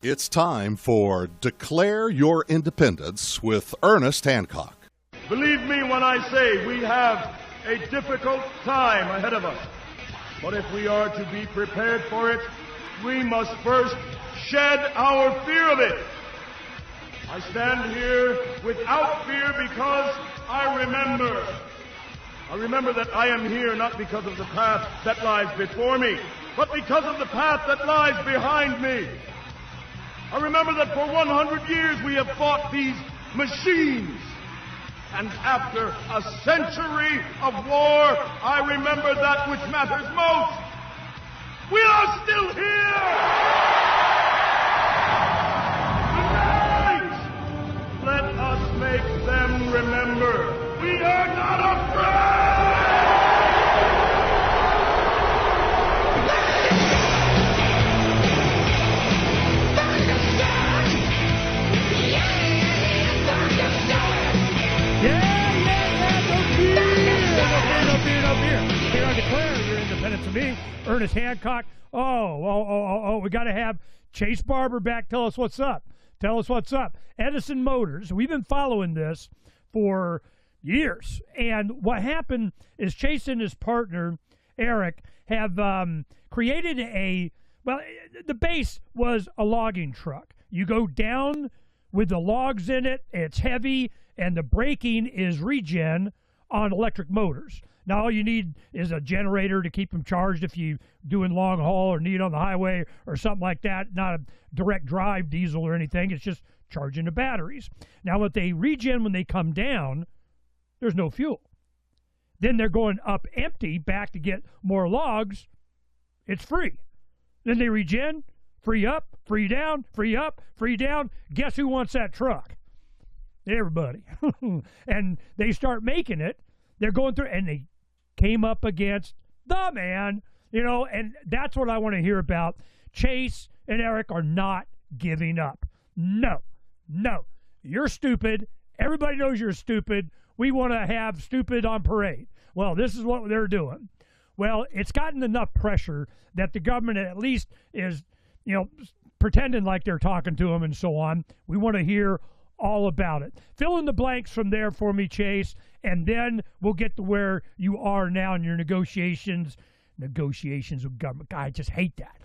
It's time for Declare Your Independence with Ernest Hancock. Believe me when I say we have a difficult time ahead of us. But if we are to be prepared for it, we must first shed our fear of it. I stand here without fear because I remember that I am here not because of the path that lies before me, but because of the path that lies behind me. I remember that for 100 years we have fought these machines. And after a century of war, I remember that which matters most. We are still here! Tonight, let us make them remember we are not afraid! No fear. Here I declare your independence of me, Ernest Hancock. We got to have Chase Barber back. Tell us what's up. Edison Motors. We've been following this for years. And what happened is Chase and his partner, Eric, have created the base was a logging truck. You go down with the logs in it, it's heavy, and the braking is regen on electric motors. Now all you need is a generator to keep them charged if you doing long haul or need on the highway or something like that. Not a direct drive diesel or anything. It's just charging the batteries. Now what they regen when they come down, there's no fuel. Then they're going up empty back to get more logs. It's free. Then they regen, free up, free down, free up, free down. Guess who wants that truck? Everybody. And they start making it. They're going through, and they came up against the man, and that's what I want to hear about. Chase and Eric are not giving up. No. You're stupid. Everybody knows you're stupid. We want to have stupid on parade. Well, this is what they're doing. Well, it's gotten enough pressure that the government at least is, pretending like they're talking to them and so on. We want to hear all about it. Fill in the blanks from there for me, Chase, and then we'll get to where you are now in your negotiations with government. God, I just hate that,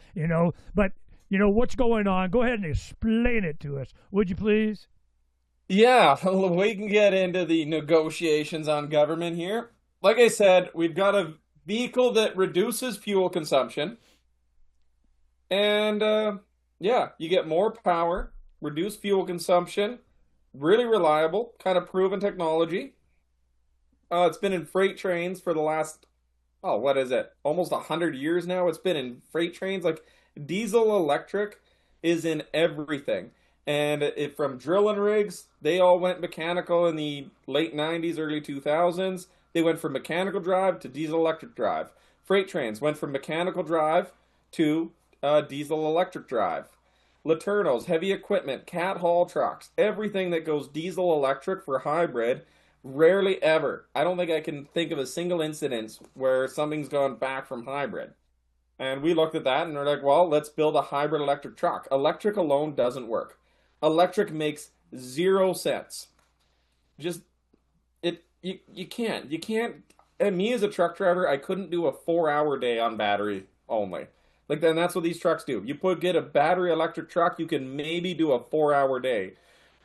But, what's going on? Go ahead and explain it to us, would you please? Yeah, we can get into the negotiations on government here. Like I said, we've got a vehicle that reduces fuel consumption. And, you get more power, reduce fuel consumption, really reliable, kind of proven technology. It's been in freight trains for the last, almost 100 years now. It's been in freight trains. Like, diesel electric is in everything. And from drilling rigs, they all went mechanical in the late 90s, early 2000s. They went from mechanical drive to diesel electric drive. Freight trains went from mechanical drive to diesel electric drive. Laternos, heavy equipment, cat haul trucks, everything that goes diesel electric for hybrid, rarely ever. I don't think I can think of a single incident where something's gone back from hybrid. And we looked at that and we're like, well, let's build a hybrid electric truck. Electric alone doesn't work. Electric makes 0 sense. You can't, and me as a truck driver, I couldn't do a 4-hour day on battery only. Then that's what these trucks do. Get a battery electric truck, you can maybe do a 4-hour day.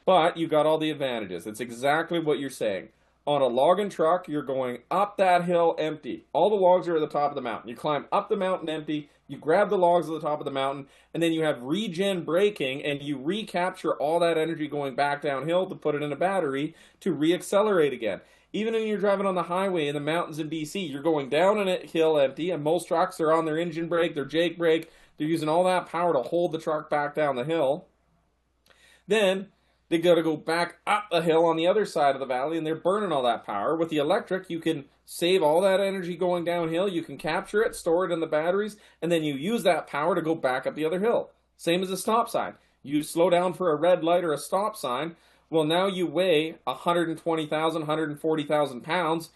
But you got all the advantages. It's exactly what you're saying. On a logging truck, you're going up that hill empty. All the logs are at the top of the mountain. You climb up the mountain empty, you grab the logs at the top of the mountain, and then you have regen braking, and you recapture all that energy going back downhill to put it in a battery to reaccelerate again. Even when you're driving on the highway in the mountains in BC, you're going down a hill empty, and most trucks are on their engine brake, their Jake brake. They're using all that power to hold the truck back down the hill. Then they got to go back up the hill on the other side of the valley, and they're burning all that power. With the electric, you can save all that energy going downhill. You can capture it, store it in the batteries, and then you use that power to go back up the other hill. Same as a stop sign. You slow down for a red light or a stop sign. Well, now you weigh 120,000, 140,000 pounds.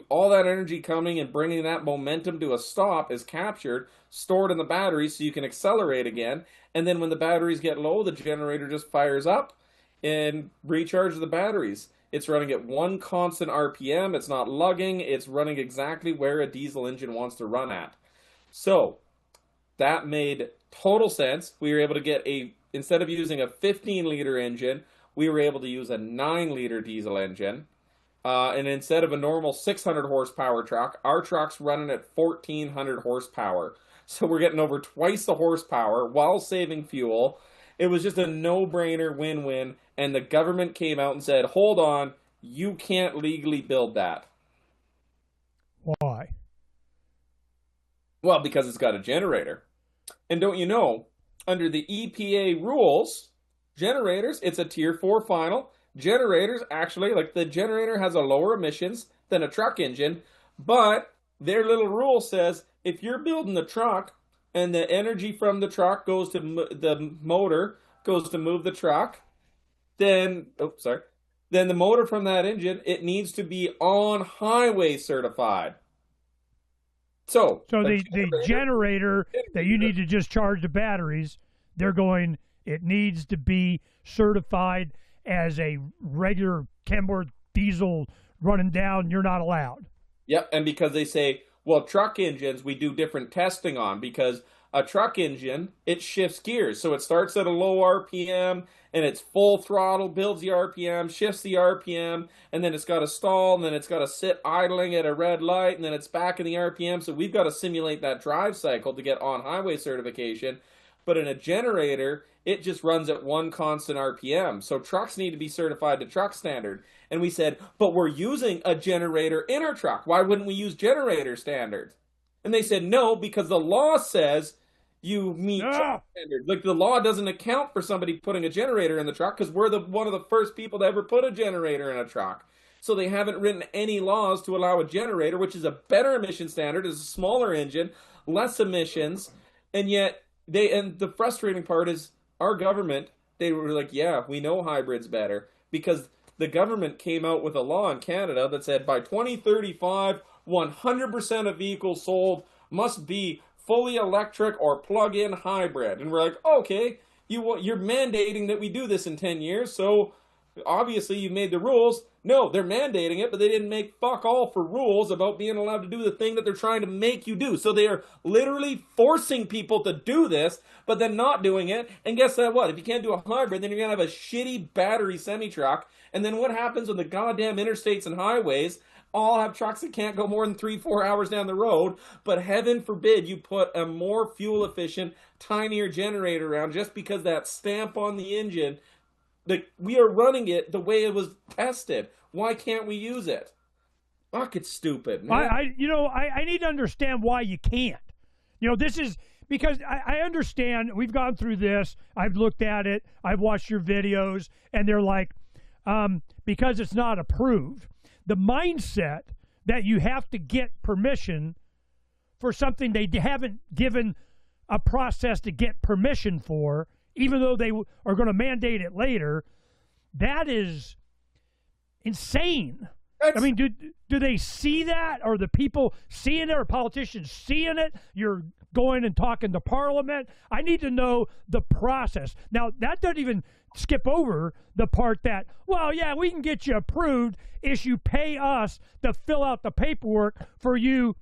all that energy coming and bringing that momentum to a stop is captured, stored in the battery so you can accelerate again. And then when the batteries get low, the generator just fires up and recharges the batteries. It's running at one constant RPM. It's not lugging. It's running exactly where a diesel engine wants to run at. So that made total sense. We were able to get instead of using a 15-liter engine, we were able to use a 9-liter diesel engine. And instead of a normal 600 horsepower truck, our truck's running at 1,400 horsepower. So we're getting over twice the horsepower while saving fuel. It was just a no-brainer win-win. And the government came out and said, hold on, you can't legally build that. Why? Well, because it's got a generator. And don't you know, under the EPA rules, generators, it's a Tier 4 final. Generators, actually, like the generator has a lower emissions than a truck engine, but their little rule says if you're building the truck and the energy from the truck goes to the motor, goes to move the truck, then the motor from that engine, it needs to be on highway certified. So the generator that you need to just charge the batteries, they're going, it needs to be certified as a regular Kenworth diesel running down. You're not allowed. Yep, and because they say, well, truck engines we do different testing on, because a truck engine, it shifts gears. So it starts at a low RPM, and it's full throttle, builds the RPM, shifts the RPM, and then it's got to stall, and then it's got to sit idling at a red light, and then it's back in the RPM. So we've got to simulate that drive cycle to get on-highway certification. But in a generator, it just runs at one constant RPM. So trucks need to be certified to truck standard. And we said, but we're using a generator in our truck. Why wouldn't we use generator standards? And they said, no, because the law says you meet truck standards. Like, the law doesn't account for somebody putting a generator in the truck because we're one of the first people to ever put a generator in a truck. So they haven't written any laws to allow a generator, which is a better emission standard, is a smaller engine, less emissions, and yet and the frustrating part is our government, they were like, yeah, we know hybrid's better, because the government came out with a law in Canada that said by 2035, 100% of vehicles sold must be fully electric or plug-in hybrid. And we're like, okay, you're mandating that we do this in 10 years, so obviously you made the rules. No, they're mandating it, but they didn't make fuck all for rules about being allowed to do the thing that they're trying to make you do. So they are literally forcing people to do this, but then not doing it. And guess what? If you can't do a hybrid, then you're going to have a shitty battery semi-truck. And then what happens when the goddamn interstates and highways all have trucks that can't go more than 3-4 hours down the road? But heaven forbid you put a more fuel-efficient, tinier generator around just because that stamp on the engine. We are running it the way it was tested. Why can't we use it? Fuck, it's stupid, man. I need to understand why you can't. This is because I understand we've gone through this. I've looked at it. I've watched your videos, and they're like, because it's not approved. The mindset that you have to get permission for something they haven't given a process to get permission for, even though they are going to mandate it later, that is insane. I mean, do they see that? Are the people seeing it? Are politicians seeing it? You're going and talking to Parliament. I need to know the process. Now, that doesn't even skip over the part that, well, yeah, we can get you approved if you pay us to fill out the paperwork for you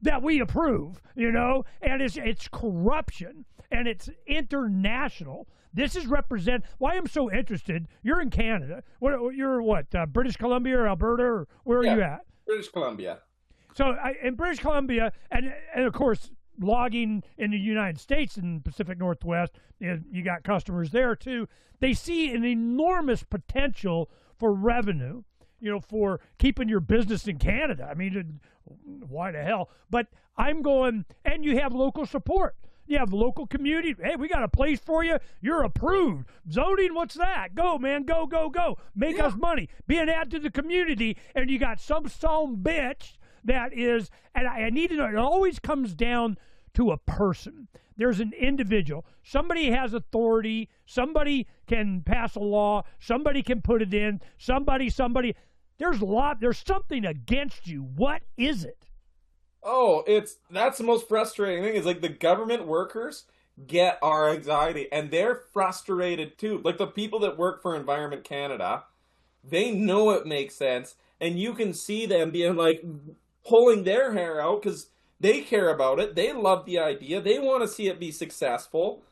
that we approve, and it's corruption. And it's international. This is why I'm so interested. You're in Canada. You're what? British Columbia or Alberta? Or where are you at? British Columbia. So in British Columbia, and of course, logging in the United States and Pacific Northwest, you got customers there too. They see an enormous potential for revenue, for keeping your business in Canada. I mean, why the hell? But I'm going, and you have local support. You have local community. Hey, we got a place for you. You're approved. Zoning, what's that? Go, man. Go, go, go. Make us money. Be an add to the community. And you got some bitch that is, and I need to know, it always comes down to a person. There's an individual. Somebody has authority. Somebody can pass a law. Somebody can put it in. Somebody. There's something against you. What is it? Oh, that's the most frustrating thing is like the government workers get our anxiety and they're frustrated too. Like the people that work for Environment Canada, they know it makes sense, and you can see them being like pulling their hair out because they care about it. They love the idea. They want to see it be successful.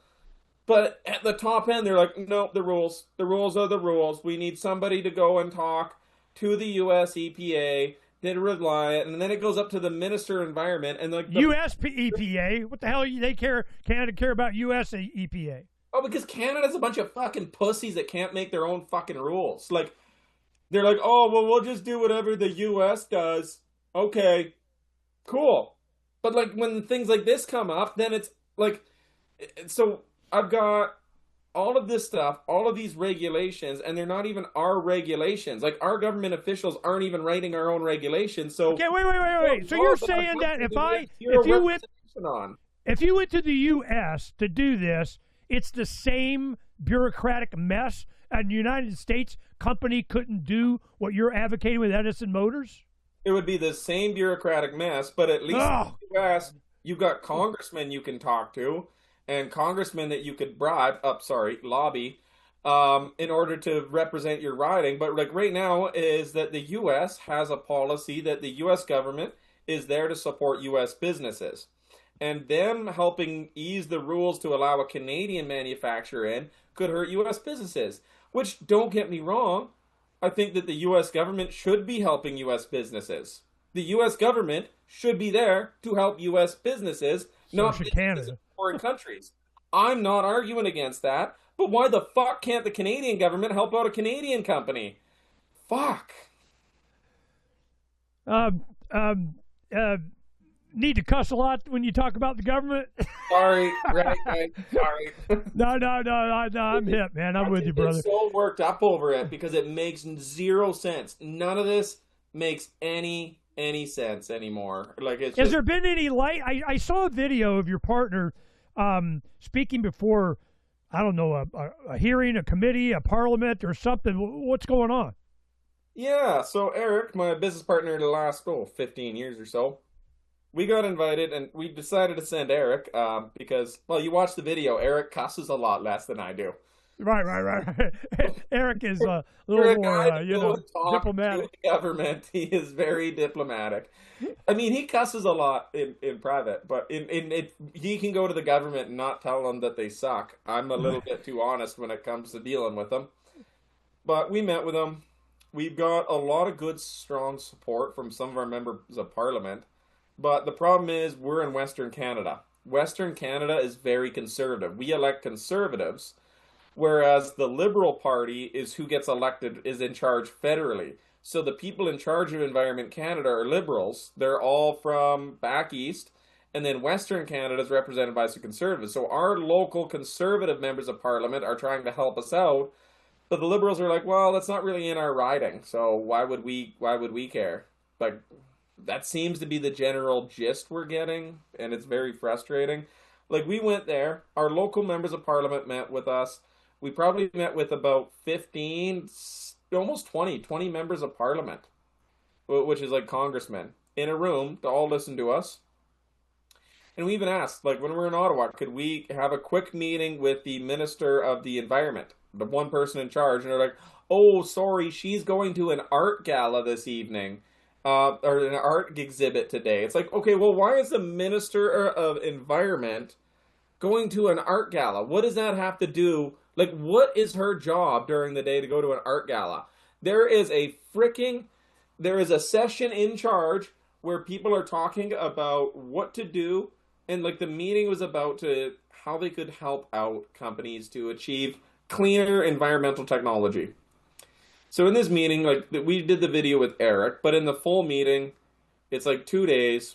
But at the top end, they're like, no, the rules. The rules are the rules. We need somebody to go and talk to the U.S. EPA. They rely it, and then it goes up to the Minister of Environment and like the U.S. EPA. What the hell they care? Canada care about U.S. EPA? Oh, because Canada's a bunch of fucking pussies that can't make their own fucking rules. Like they're like, oh well, we'll just do whatever the U.S. does. Okay, cool. But like when things like this come up, then it's like, so I've got all of this stuff, all of these regulations, and they're not even our regulations. Like our government officials aren't even writing our own regulations. So okay, wait. So you're saying that if you went to the U.S. to do this, it's the same bureaucratic mess, and the United States company couldn't do what you're advocating with Edison Motors? It would be the same bureaucratic mess, but at least in the U.S., you've got congressmen you can talk to, and congressmen that you could lobby, in order to represent your riding. But like right now is that the U.S. has a policy that the U.S. government is there to support U.S. businesses. And them helping ease the rules to allow a Canadian manufacturer in could hurt U.S. businesses. Which, don't get me wrong, I think that the U.S. government should be helping U.S. businesses. The U.S. government should be there to help U.S. businesses, not businesses in foreign countries. I'm not arguing against that, but why the fuck can't the Canadian government help out a Canadian company? Fuck. Need to cuss a lot when you talk about the government? Sorry, right, sorry. No, I'm hip, man. I'm with you, brother. I'm so worked up over it because it makes zero sense. None of this makes any sense anymore. Like, Has there been any light? I saw a video of your partner speaking before, I don't know, a hearing, a committee, a parliament, or something. What's going on? Yeah, so Eric, my business partner the last 15 years or so, we got invited, and we decided to send Eric because, well, you watch the video. Eric cusses a lot less than I do. Right. Eric is a little more, diplomatic. To the government, he is very diplomatic. I mean, he cusses a lot in private, but he can go to the government and not tell them that they suck. I'm a little bit too honest when it comes to dealing with them. But we met with him. We've got a lot of good, strong support from some of our members of Parliament. But the problem is we're in Western Canada. Western Canada is very conservative. We elect conservatives, whereas the Liberal Party is who gets elected, is in charge federally. So the people in charge of Environment Canada are Liberals. They're all from back east. And then Western Canada is represented by some Conservatives. So our local Conservative members of Parliament are trying to help us out. But the Liberals are like, well, that's not really in our riding. So why would we care? Like, that seems to be the general gist we're getting, and it's very frustrating. Like, we went there, our local members of Parliament met with us. We probably met with about 15, almost 20 members of Parliament, which is like congressmen, in a room to all listen to us. And we even asked, like, when we were in Ottawa, could we have a quick meeting with the Minister of the Environment, the one person in charge? And they're like, oh, sorry, she's going to an art gala this evening. Or an art exhibit today. It's like, okay, well, why is the Minister of Environment going to an art gala? What does that have to do? Like, what is her job during the day to go to an art gala? There is a session in charge where people are talking about what to do, and like the meeting was about how they could help out companies to achieve cleaner environmental technology. So in this meeting, like, we did the video with Eric, but in the full meeting, it's like 2 days.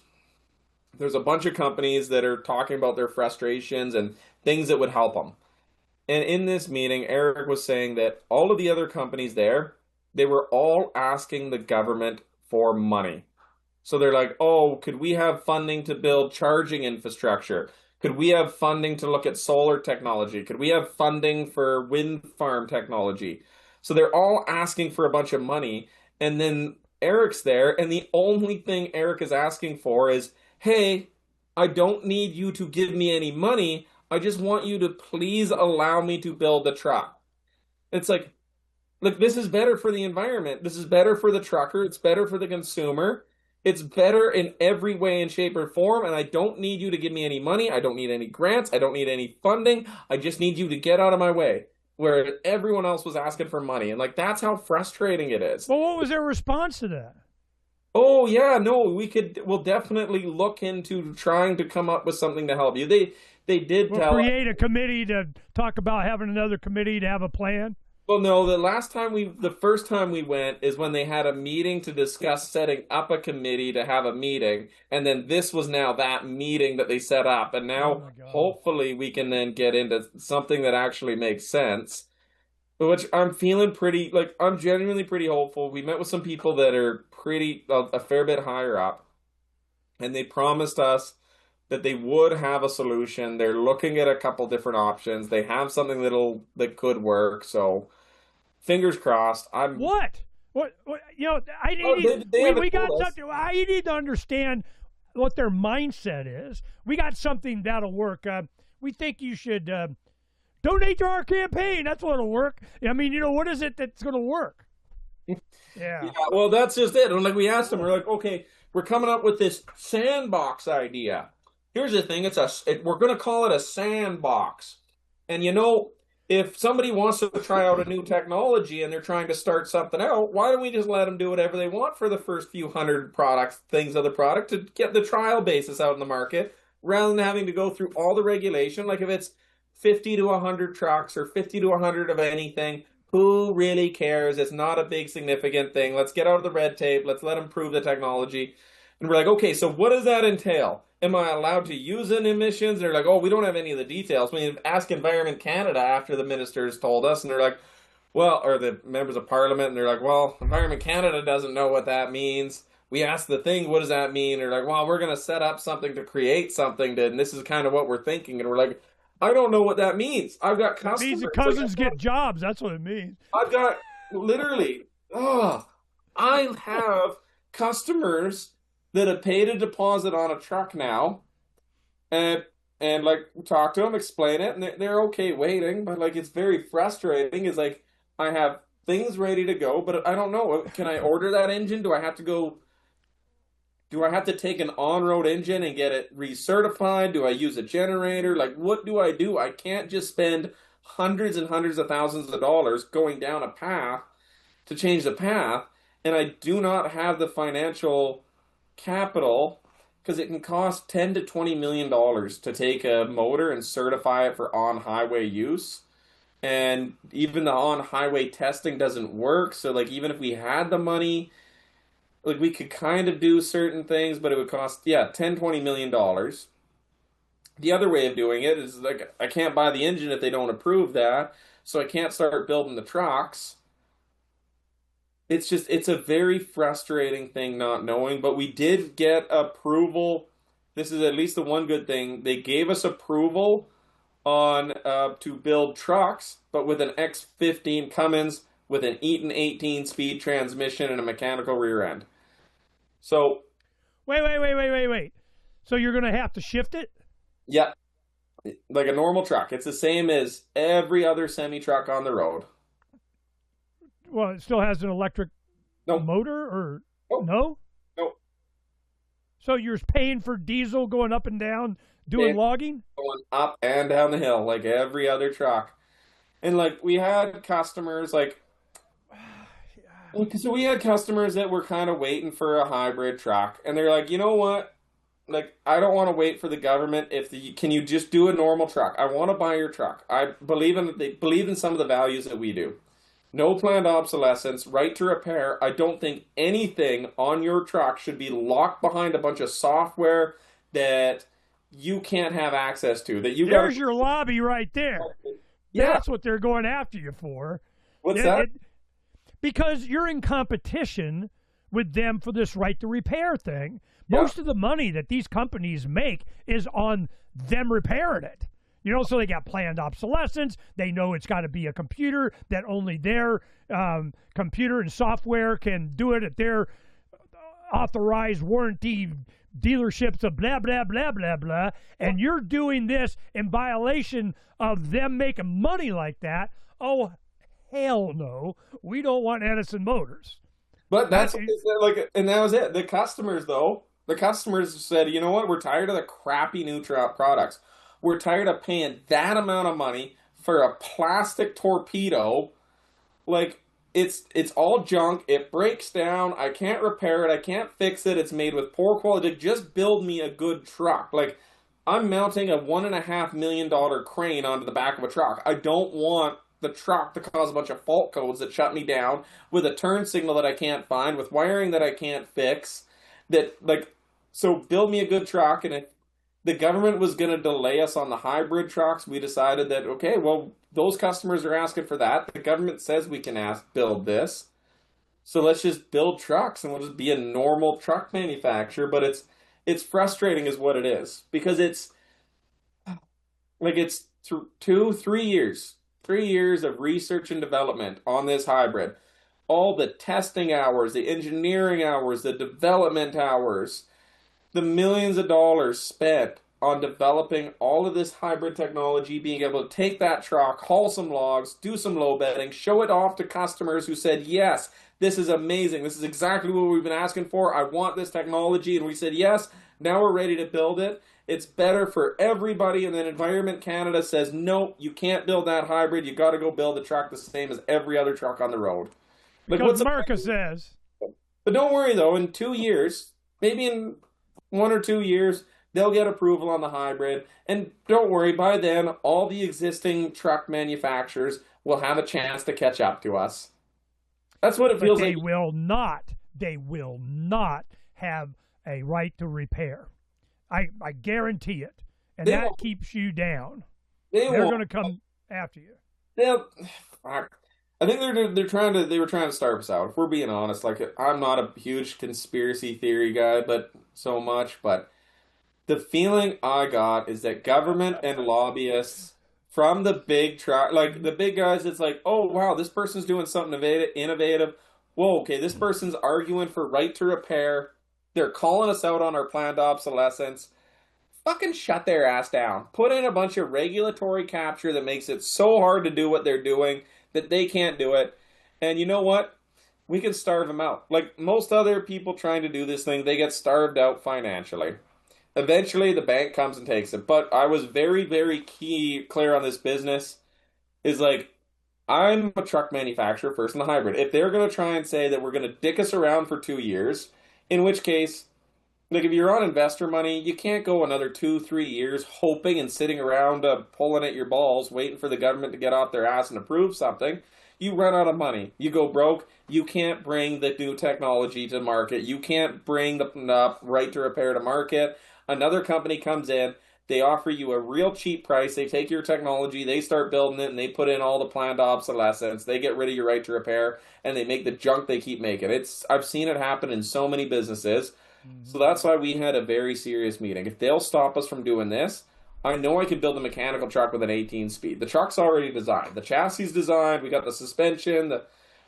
There's a bunch of companies that are talking about their frustrations and things that would help them. And in this meeting, Eric was saying that all of the other companies there, they were all asking the government for money. So they're like, oh, could we have funding to build charging infrastructure? Could we have funding to look at solar technology? Could we have funding for wind farm technology? So they're all asking for a bunch of money, And then Eric's there, and the only thing Eric is asking for is, hey, I don't need you to give me any money. I just want you to please allow me to build the truck. It's like, look, this is better for the environment. This is better for the trucker. It's better for the consumer. It's better in every way and shape or form, and I don't need you to give me any money. I don't need any grants. I don't need any funding. I just need you to get out of my way, where everyone else was asking for money. And, like, that's how frustrating it is. Well, what was their response to that? Oh, yeah, no, we'll definitely look into trying to come up with something to help you. They did We'll tell create a committee to talk about having another committee to have a plan. Well, no, the first time we went is when they had a meeting to discuss setting up a committee to have a meeting, and then this was now that meeting that they set up, and now hopefully we can then get into something that actually makes sense, which I'm feeling pretty, like, I'm genuinely pretty hopeful. We met with some people that are pretty, a fair bit higher up, and they promised us that they would have a solution. They're looking at a couple different options. They have something that could work, so fingers crossed. What? You know, I need. We got something. I need to understand what their mindset is. We got something that'll work. We think you should donate to our campaign. That's what'll work. I mean, you know, what is it that's going to work? Yeah. Well, that's just it. And like we asked them, we're like, okay, we're coming up with this sandbox idea. Here's the thing: we're going to call it a sandbox. And you know, if somebody wants to try out a new technology and they're trying to start something out, why don't we just let them do whatever they want for the first few hundred things of the product to get the trial basis out in the market, rather than having to go through all the regulation? Like if it's 50 to 100 trucks or 50 to 100 of anything, who really cares? It's not a big significant thing. Let's get out of the red tape. Let's let them prove the technology. And we're like, okay, so what does that entail? Am I allowed to use in emissions? And they're like, oh, we don't have any of the details. I mean, ask Environment Canada after the ministers told us, and they're like, well, or the members of parliament, and they're like, well, Environment Canada doesn't know what that means. We asked the thing, what does that mean? And they're like, well, we're going to set up something to create something, and this is kind of what we're thinking. And we're like, I don't know what that means. I've got customers. It means the cousins get jobs. That's what it means. I've got, literally, I have customers that have paid a deposit on a truck now, and like talk to them, explain it, and they're okay waiting, but like it's very frustrating. It's like I have things ready to go, but I don't know. Can I order that engine? Do I have to take an on-road engine and get it recertified? Do I use a generator? Like, what do? I can't just spend hundreds and hundreds of thousands of dollars going down a path to change the path, and I do not have the financial capital, because it can cost $10 to $20 million to take a motor and certify it for on-highway use. And even the on-highway testing doesn't work. So like even if we had the money, like we could kind of do certain things, but it would cost, $10, $20 million. The other way of doing it is like I can't buy the engine if they don't approve that. So I can't start building the trucks. It's a very frustrating thing not knowing, but we did get approval. This is at least the one good thing. They gave us approval on to build trucks, but with an X15 Cummins with an Eaton 18-speed transmission and a mechanical rear end. So Wait. So you're going to have to shift it? Yeah. Like a normal truck. It's the same as every other semi-truck on the road. Well, it still has an electric motor, or no? No. So you're paying for diesel going up and down, doing logging? Going up and down the hill like every other truck. And like we had customers so we had customers that were kind of waiting for a hybrid truck, and they're like, you know what? Like, I don't want to wait for the government. Can you just do a normal truck? I want to buy your truck. They believe in some of the values that we do. No planned obsolescence, right to repair. I don't think anything on your truck should be locked behind a bunch of software that you can't have access to. There's your lobby right there. Yeah. That's what they're going after you for. What's that? Because you're in competition with them for this right to repair thing. Most of the money that these companies make is on them repairing it. You know, so they got planned obsolescence. They know it's got to be a computer that only their computer and software can do it at their authorized warranty dealerships of blah, blah, blah, blah, blah. And you're doing this in violation of them making money like that. Oh, hell no. We don't want Edison Motors. But that's what they said, like, and that was it. The customers said, you know what? We're tired of the crappy new products. We're tired of paying that amount of money for a plastic torpedo. Like, it's all junk. It breaks down. I can't repair it. I can't fix it. It's made with poor quality. Just build me a good truck. Like, I'm mounting a $1.5 million crane onto the back of a truck. I don't want the truck to cause a bunch of fault codes that shut me down, with a turn signal that I can't find, with wiring that I can't fix. So build me a good truck. And if the government was going to delay us on the hybrid trucks, we decided that, okay, well, those customers are asking for that. The government says we can build this. So let's just build trucks and we'll just be a normal truck manufacturer. But it's frustrating is what it is, because it's 3 years. 3 years of research and development on this hybrid. All the testing hours, the engineering hours, the development hours, the millions of dollars spent on developing all of this hybrid technology, being able to take that truck, haul some logs, do some low bedding, show it off to customers who said, yes, this is amazing. This is exactly what we've been asking for. I want this technology. And we said, yes, now we're ready to build it. It's better for everybody. And then Environment Canada says, no, you can't build that hybrid. You got to go build a truck the same as every other truck on the road. Because Marcus says. But don't worry, though. In 2 years, maybe in 1 or 2 years, they'll get approval on the hybrid. And don't worry, by then, all the existing truck manufacturers will have a chance to catch up to us. That's what it feels like. They will not have a right to repair. I guarantee it. And that keeps you down. They're going to come after you. I think they were trying to starve us out. If we're being honest, like, I'm not a huge conspiracy theory guy, but the feeling I got is that government and lobbyists from the big the big guys, it's like, oh wow, this person's doing something innovative. Whoa, okay, this person's arguing for right to repair. They're calling us out on our planned obsolescence. Fucking shut their ass down. Put in a bunch of regulatory capture that makes it so hard to do what they're doing that they can't do it. And you know what? We can starve them out. Like most other people trying to do this thing, they get starved out financially. Eventually, the bank comes and takes it. But I was very, very clear on this business. Is like, I'm a truck manufacturer first in the hybrid. If they're going to try and say that we're going to dick us around for 2 years, in which case, like if you're on investor money, you can't go another 2-3 years hoping and sitting around pulling at your balls, waiting for the government to get off their ass and approve something. You run out of money. You go broke. You can't bring the new technology to market. You can't bring the right to repair to market. Another company comes in. They offer you a real cheap price. They take your technology, they start building it, and they put in all the planned obsolescence. They get rid of your right to repair, and they make the junk they keep making. I've seen it happen in so many businesses. Mm-hmm. So that's why we had a very serious meeting. If they'll stop us from doing this, I know I could build a mechanical truck with an 18-speed. The truck's already designed. The chassis is designed. We got the suspension.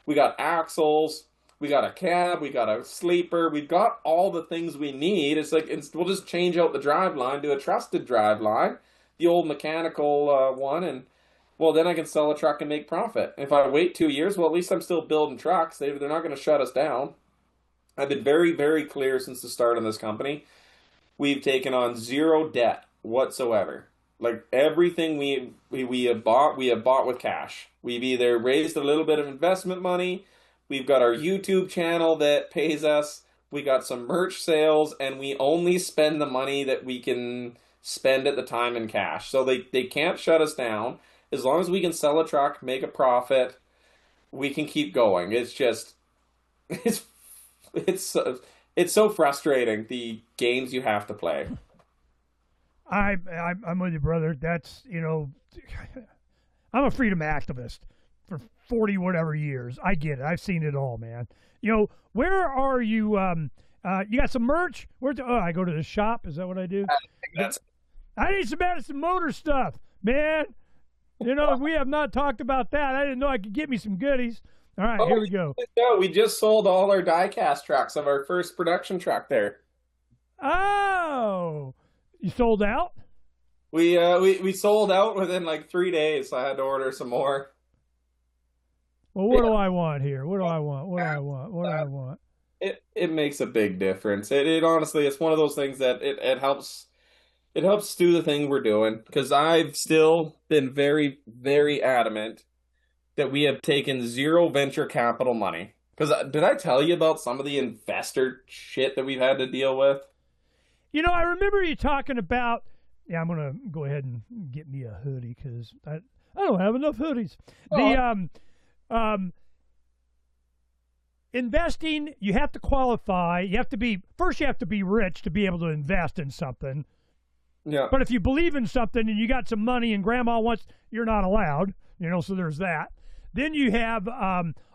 We got axles. We got a cab, we got a sleeper, we've got all the things we need. It's like, we'll just change out the driveline to a trusted driveline, the old mechanical one, and, well, then I can sell a truck and make profit. If I wait 2 years, well, at least I'm still building trucks. They're not going to shut us down. I've been very, very clear since the start of this company. We've taken on zero debt whatsoever. Like, everything we have bought with cash. We've either raised a little bit of investment money. We've got our YouTube channel that pays us. We got some merch sales, and we only spend the money that we can spend at the time in cash. So they can't shut us down. As long as we can sell a truck, make a profit, we can keep going. It's just, it's so frustrating, the games you have to play. I'm with you, brother. That's, I'm a freedom activist for 40 whatever years. I get it. I've seen it all, man. Where are you? You got some merch? I go to the shop. Is that what I do? I need some Edison Motor stuff. Man, we have not talked about that. I didn't know I could get me some goodies. All right, Oh, here we go. no, we just sold all our die-cast trucks of our first production truck there. Oh, you sold out? We sold out within like 3 days, so I had to order some more. Well, what do I want here? What do I want? What do I want? What do I want? It makes a big difference. It honestly, it's one of those things that it helps. It helps do the thing we're doing because I've still been very, very adamant that we have taken zero venture capital money. Because did I tell you about some of the investor shit that we've had to deal with? I remember you talking about. Yeah, I'm gonna go ahead and get me a hoodie because I don't have enough hoodies. Oh. The investing, you have to qualify. You have to be rich to be able to invest in something. Yeah. But if you believe in something and you got some money and grandma wants, you're not allowed. So there's that. Then you have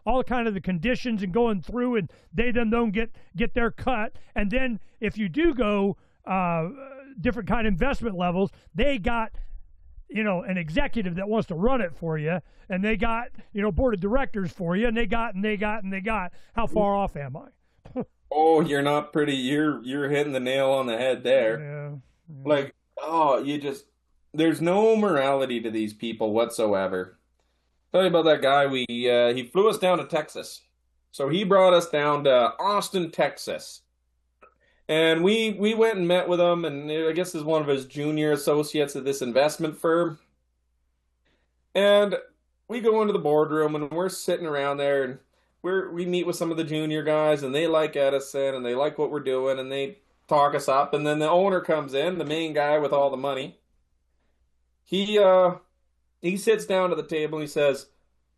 all kind of the conditions and going through, and they then don't get their cut. And then if you do go different kind of investment levels, they got an executive that wants to run it for you, and they got board of directors for you, and they got. How far off am I? Oh, you're not pretty. You're hitting the nail on the head there. Yeah. Like, oh, there's no morality to these people whatsoever. Tell you about that guy. He flew us down to Texas. So he brought us down to Austin, Texas. And we went and met with him, and I guess is one of his junior associates at this investment firm. And we go into the boardroom, and we're sitting around there, and we meet with some of the junior guys, and they like Edison, and they like what we're doing, and they talk us up. And then the owner comes in, the main guy with all the money. He sits down to the table, and he says,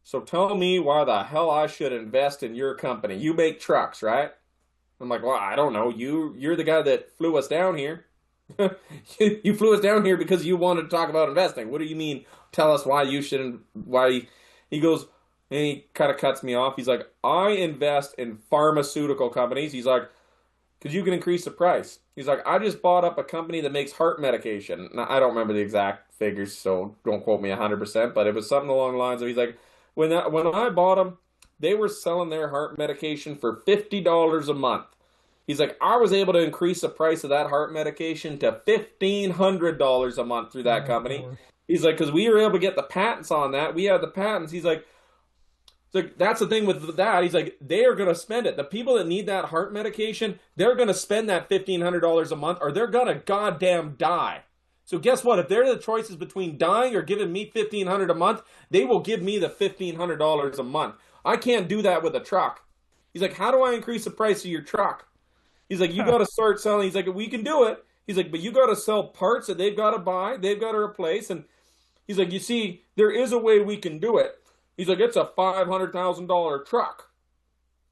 "So tell me why the hell I should invest in your company. You make trucks, right?" I'm like, "Well, I don't know. You're the guy that flew us down here. You flew us down here because you wanted to talk about investing. What do you mean? Tell us why you shouldn't." He goes, and he kind of cuts me off. He's like, "I invest in pharmaceutical companies." He's like, "Because you can increase the price." He's like, "I just bought up a company that makes heart medication." Now, I don't remember the exact figures, so don't quote me 100%, but it was something along the lines of, he's like, when I bought them, they were selling their heart medication for $50 a month. He's like, I was able to increase the price of that heart medication to $1,500 a month through that company. He's like, because we were able to get the patents on that. We had the patents. He's like, that's the thing with that. He's like, they are going to spend it. The people that need that heart medication, they're going to spend that $1,500 a month, or they're going to goddamn die. So guess what? If they're the choices between dying or giving me $1,500 a month, they will give me the $1,500 a month. I can't do that with a truck. He's like, how do I increase the price of your truck? He's like, you got to start selling. He's like, we can do it. He's like, but you got to sell parts that they've got to buy, they've got to replace. And he's like, you see, there is a way we can do it. He's like, it's a $500,000 truck.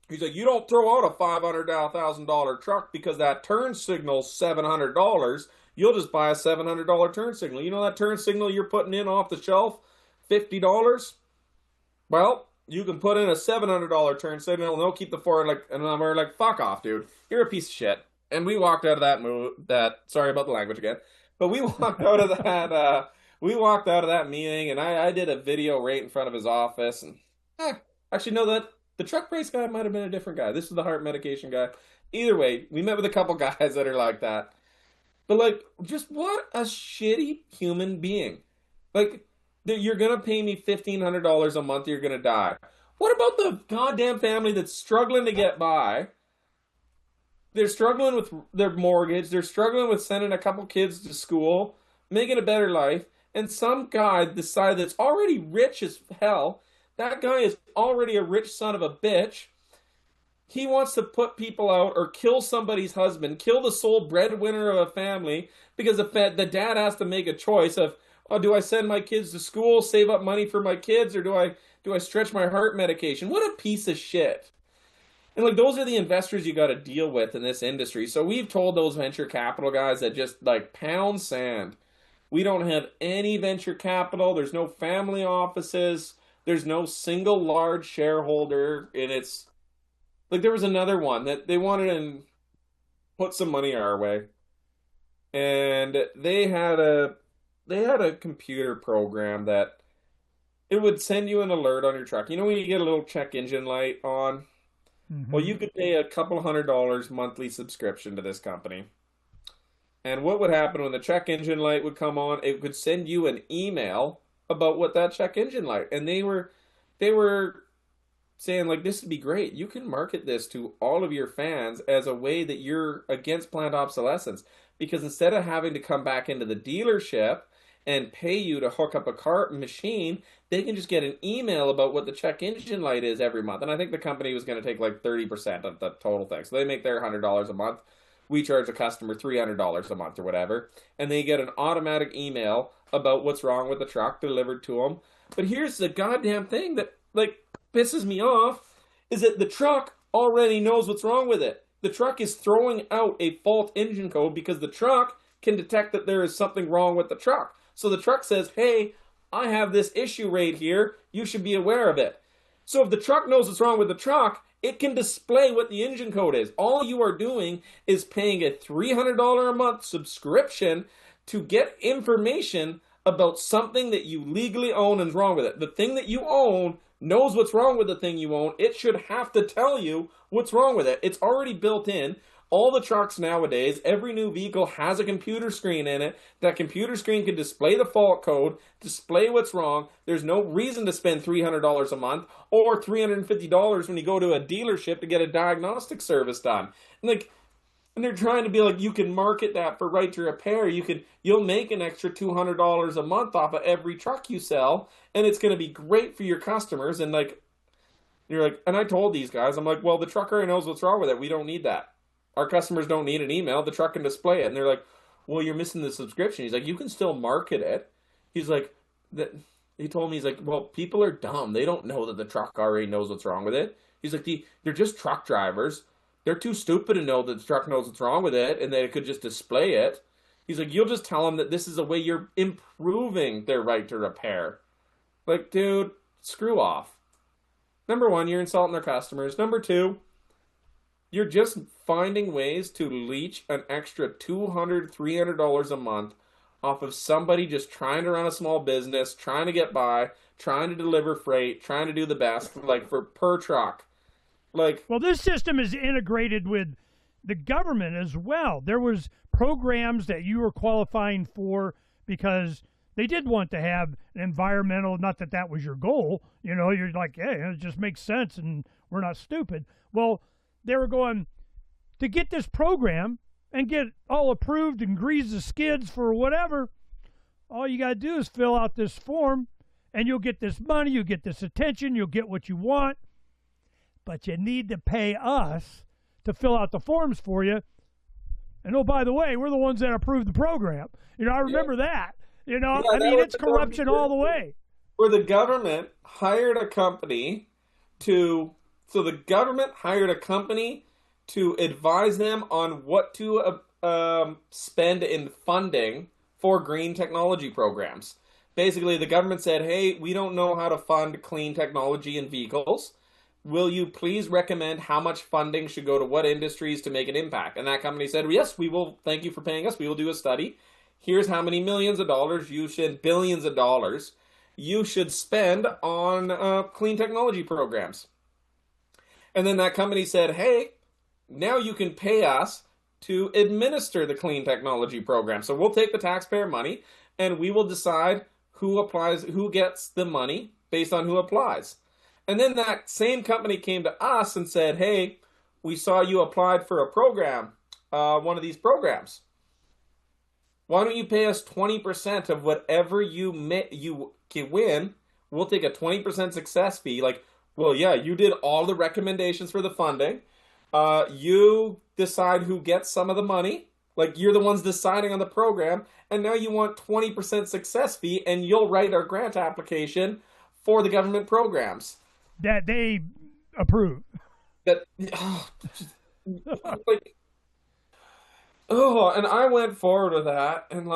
He's like, you don't throw out a $500,000 truck because that turn signal's $700. You'll just buy a $700 turn signal. You know that turn signal you're putting in off the shelf, $50? Well, you can put in a $700 turn signal, and they'll keep the Ford like. And we're like, fuck off, dude. You're a piece of shit. And we walked out of sorry about the language again, but we walked out of that. We walked out of that meeting, and I did a video right in front of his office. And actually, no, that the truck price guy might have been a different guy. This is the heart medication guy. Either way, we met with a couple guys that are like that. But like, just what a shitty human being. Like, you're gonna pay me $1,500 a month, you're gonna die. What about the goddamn family that's struggling to get by? They're struggling with their mortgage. They're struggling with sending a couple kids to school, making a better life. And some guy decided that's already rich as hell. That guy is already a rich son of a bitch. He wants to put people out or kill somebody's husband, kill the sole breadwinner of a family because the dad has to make a choice of, oh, do I send my kids to school, save up money for my kids, or do I stretch my heart medication? What a piece of shit. And like, those are the investors you got to deal with in this industry. So we've told those venture capital guys that just like pound sand. We don't have any venture capital. There's no family offices. There's no single large shareholder. And it's like, there was another one that they wanted to put some money our way. And they had they had a computer program that it would send you an alert on your truck. You know when you get a little check engine light on? Well, you could pay a couple $100 monthly subscription to this company. And what would happen when the check engine light would come on? It would send you an email about what that check engine light. And they were saying like this would be great. You can market this to all of your fans as a way that you're against planned obsolescence. Because instead of having to come back into the dealership and pay you to hook up a car machine, they can just get an email about what the check engine light is every month. And I think the company was going to take like 30% of the total thing. So they make their $100 a month. We charge a customer $300 a month or whatever. And they get an automatic email about what's wrong with the truck delivered to them. But here's the goddamn thing that like pisses me off is that the truck already knows what's wrong with it. The truck is throwing out a fault engine code because the truck can detect that there is something wrong with the truck. So the truck says, hey, I have this issue right here. You should be aware of it. So if the truck knows what's wrong with the truck, it can display what the engine code is. All you are doing is paying a $300 a month subscription to get information about something that you legally own and is wrong with it. The thing that you own knows what's wrong with the thing you own. It should have to tell you what's wrong with it. It's already built in. All the trucks nowadays, every new vehicle has a computer screen in it. That computer screen can display the fault code, display what's wrong. There's no reason to spend $300 a month or $350 when you go to a dealership to get a diagnostic service done. And they're trying to be like, you can market that for right to repair. You'll make an extra $200 a month off of every truck you sell, and it's going to be great for your customers. And you're like, and I told these guys, I'm like, well, the truck already knows what's wrong with it. We don't need that. Our customers don't need an email. The truck can display it. And they're like, well, you're missing the subscription. He's like, you can still market it. He's like, he told me, he's like, well, people are dumb. They don't know that the truck already knows what's wrong with it. He's like, they're just truck drivers. They're too stupid to know that the truck knows what's wrong with it and that it could just display it. He's like, you'll just tell them that this is a way you're improving their right to repair. Like, dude, screw off. Number one, you're insulting their customers. Number two, you're just finding ways to leech an extra $200, $300 a month off of somebody just trying to run a small business, trying to get by, trying to deliver freight, trying to do the best, like for per truck. Well, this system is integrated with the government as well. There was programs that you were qualifying for because they did want to have an environmental, not that that was your goal. You know, you're like, hey, it just makes sense and we're not stupid. Well, they were going to get this program and get all approved and grease the skids for whatever. All you got to do is fill out this form and you'll get this money, you'll get this attention, you'll get what you want. But you need to pay us to fill out the forms for you. And oh, by the way, we're the ones that approved the program. You know, I remember that. You know, yeah, I mean, it's corruption all the way. Where the government hired a company to advise them on what to spend in funding for green technology programs. Basically, the government said, hey, we don't know how to fund clean technology in vehicles. Will you please recommend how much funding should go to what industries to make an impact? And that company said, yes, we will. Thank you for paying us. We will do a study. Here's how many millions of dollars billions of dollars you should spend on clean technology programs. And then that company said, hey, now you can pay us to administer the clean technology program. So we'll take the taxpayer money and we will decide who gets the money based on who applies. And then that same company came to us and said, hey, we saw you applied for a program, one of these programs. Why don't you pay us 20% of whatever you win? We'll take a 20% success fee. Like, well, yeah, you did all the recommendations for the funding. You decide who gets some of the money. Like, you're the ones deciding on the program. And now you want 20% success fee, and you'll write our grant application for the government programs. That they approve. And I went forward with that, and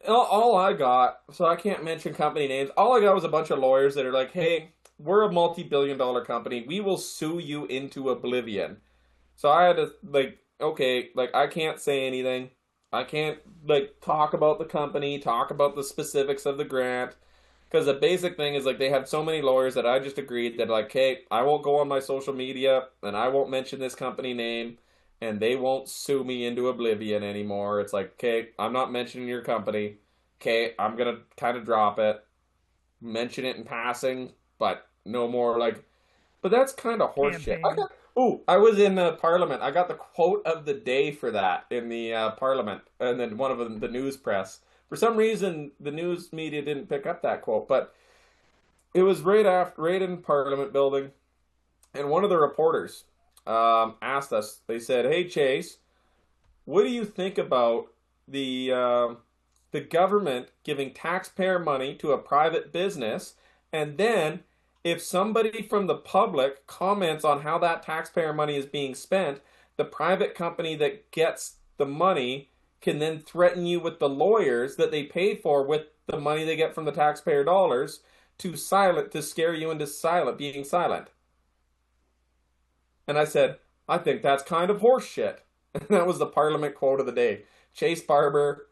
all I got, so I can't mention company names, all I got was a bunch of lawyers that are like, hey, we're a multi-billion-dollar company, we will sue you into oblivion. So I had to, okay, I can't say anything. I can't like talk about the company, talk about the specifics of the grant, because the basic thing is like they have so many lawyers that I just agreed that like, hey, I won't go on my social media and I won't mention this company name, and they won't sue me into oblivion anymore. It's like, okay, I'm not mentioning your company. Okay, I'm gonna kind of drop it, mention it in passing, but no more like. But that's kind of horseshit. Campaign. I was in Parliament. I got the quote of the day for that in the Parliament, and then one of them, the news press. For some reason, the news media didn't pick up that quote, but it was right in Parliament building, and one of the reporters asked us. They said, "Hey Chase, what do you think about the government giving taxpayer money to a private business, and then if somebody from the public comments on how that taxpayer money is being spent, the private company that gets the money can then threaten you with the lawyers that they paid for with the money they get from the taxpayer dollars to scare you into being silent." And I said, I think that's kind of horseshit. And that was the Parliament quote of the day. Chase Barber,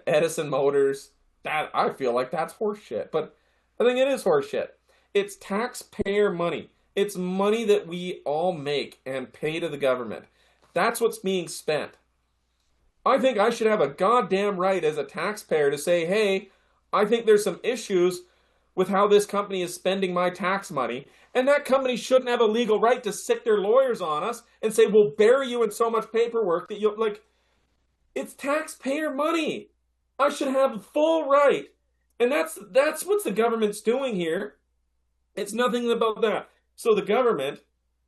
Edison Motors. That I feel like that's horseshit, but I think it is horseshit. It's taxpayer money. It's money that we all make and pay to the government. That's what's being spent. I think I should have a goddamn right as a taxpayer to say, hey, I think there's some issues with how this company is spending my tax money, and that company shouldn't have a legal right to sick their lawyers on us and say, we'll bury you in so much paperwork that you'll, like, it's taxpayer money. I should have a full right. And that's what the government's doing here. It's nothing about that. So the government,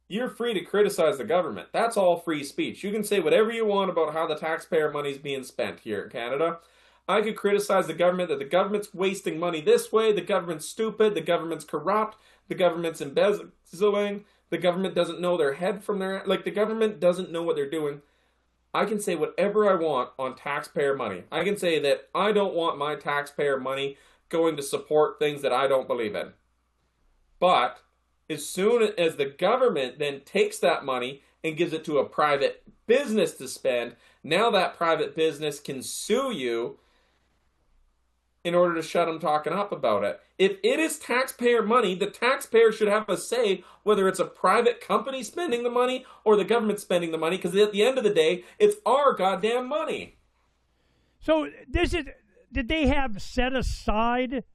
you're free to criticize the government. That's all free speech. You can say whatever you want about how the taxpayer money is being spent here in Canada. I could criticize the government that the government's wasting money this way, the government's stupid, the government's corrupt, the government's embezzling, the government doesn't know their head from their, like the government doesn't know what they're doing. I can say whatever I want on taxpayer money. I can say that I don't want my taxpayer money going to support things that I don't believe in. But as soon as the government then takes that money and gives it to a private business to spend, now that private business can sue you in order to shut them talking up about it. If it is taxpayer money, the taxpayer should have a say whether it's a private company spending the money or the government spending the money, because at the end of the day, it's our goddamn money. So did they have set aside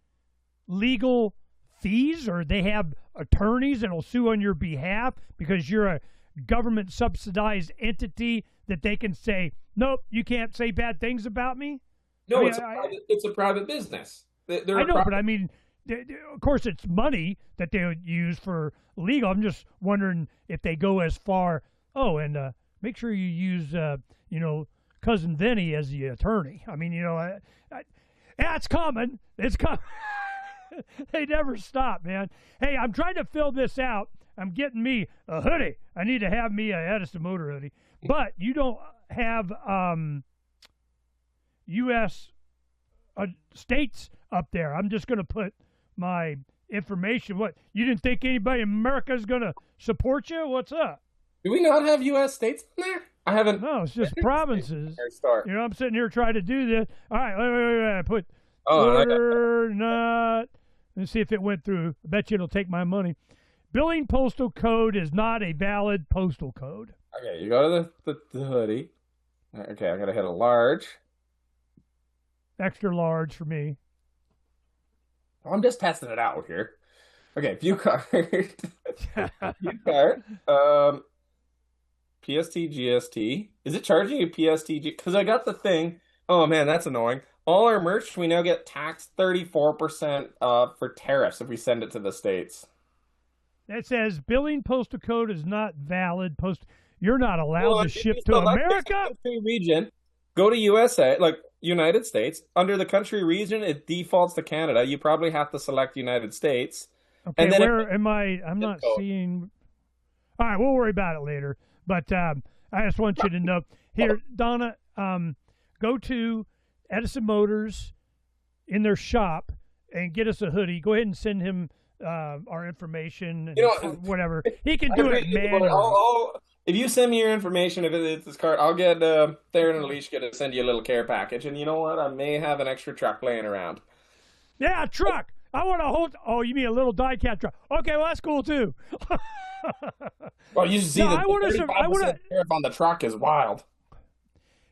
legal fees, or they have attorneys that will sue on your behalf because you're a government subsidized entity that they can say, nope, you can't say bad things about me? No, I mean, it's a private business. I know, but I mean, of course, it's money that they would use for legal. I'm just wondering if they go as far. Oh, and make sure you use, Cousin Vinny as the attorney. I mean, yeah, it's coming. It's coming. They never stop, man. Hey, I'm trying to fill this out. I'm getting me a hoodie. I need to have me a Edison Motor hoodie. But you don't have U.S. States up there. I'm just going to put my information. What, you didn't think anybody in America is going to support you? What's up? Do we not have U.S. states in there? I haven't. No, it's just provinces. I'm sitting here trying to do this. All right, wait. I put order not. Let's see if it went through. I bet you it'll take my money. Billing postal code is not a valid postal code. Okay, you go to the hoodie. Okay, I got to hit a large. Extra large for me. I'm just testing it out here. Okay, view card. View card. PST, GST. Is it charging you PST? Because I got the thing. Oh man, that's annoying. All our merch, we now get taxed 34% for tariffs if we send it to the States. That says billing postal code is not valid. You're not allowed to ship to America. Country region. Go to USA, like United States. Under the country region, it defaults to Canada. You probably have to select United States. Okay, and then where am I? I'm not seeing. All right, we'll worry about it later. But I just want you to know. Here, Donna, go to Edison Motors in their shop and get us a hoodie. Go ahead and send him our information and You know, whatever. He can I do it appreciate it, but manually. if you send me your information, if it's this card, I'll get Theron and Alicia to send you a little care package. And you know what? I may have an extra truck laying around. Yeah, a truck. I want a whole. Oh, you mean a little die-cat truck? Okay, well that's cool too. Well, you should see No, the I wanna 35% tariff on the truck is wild.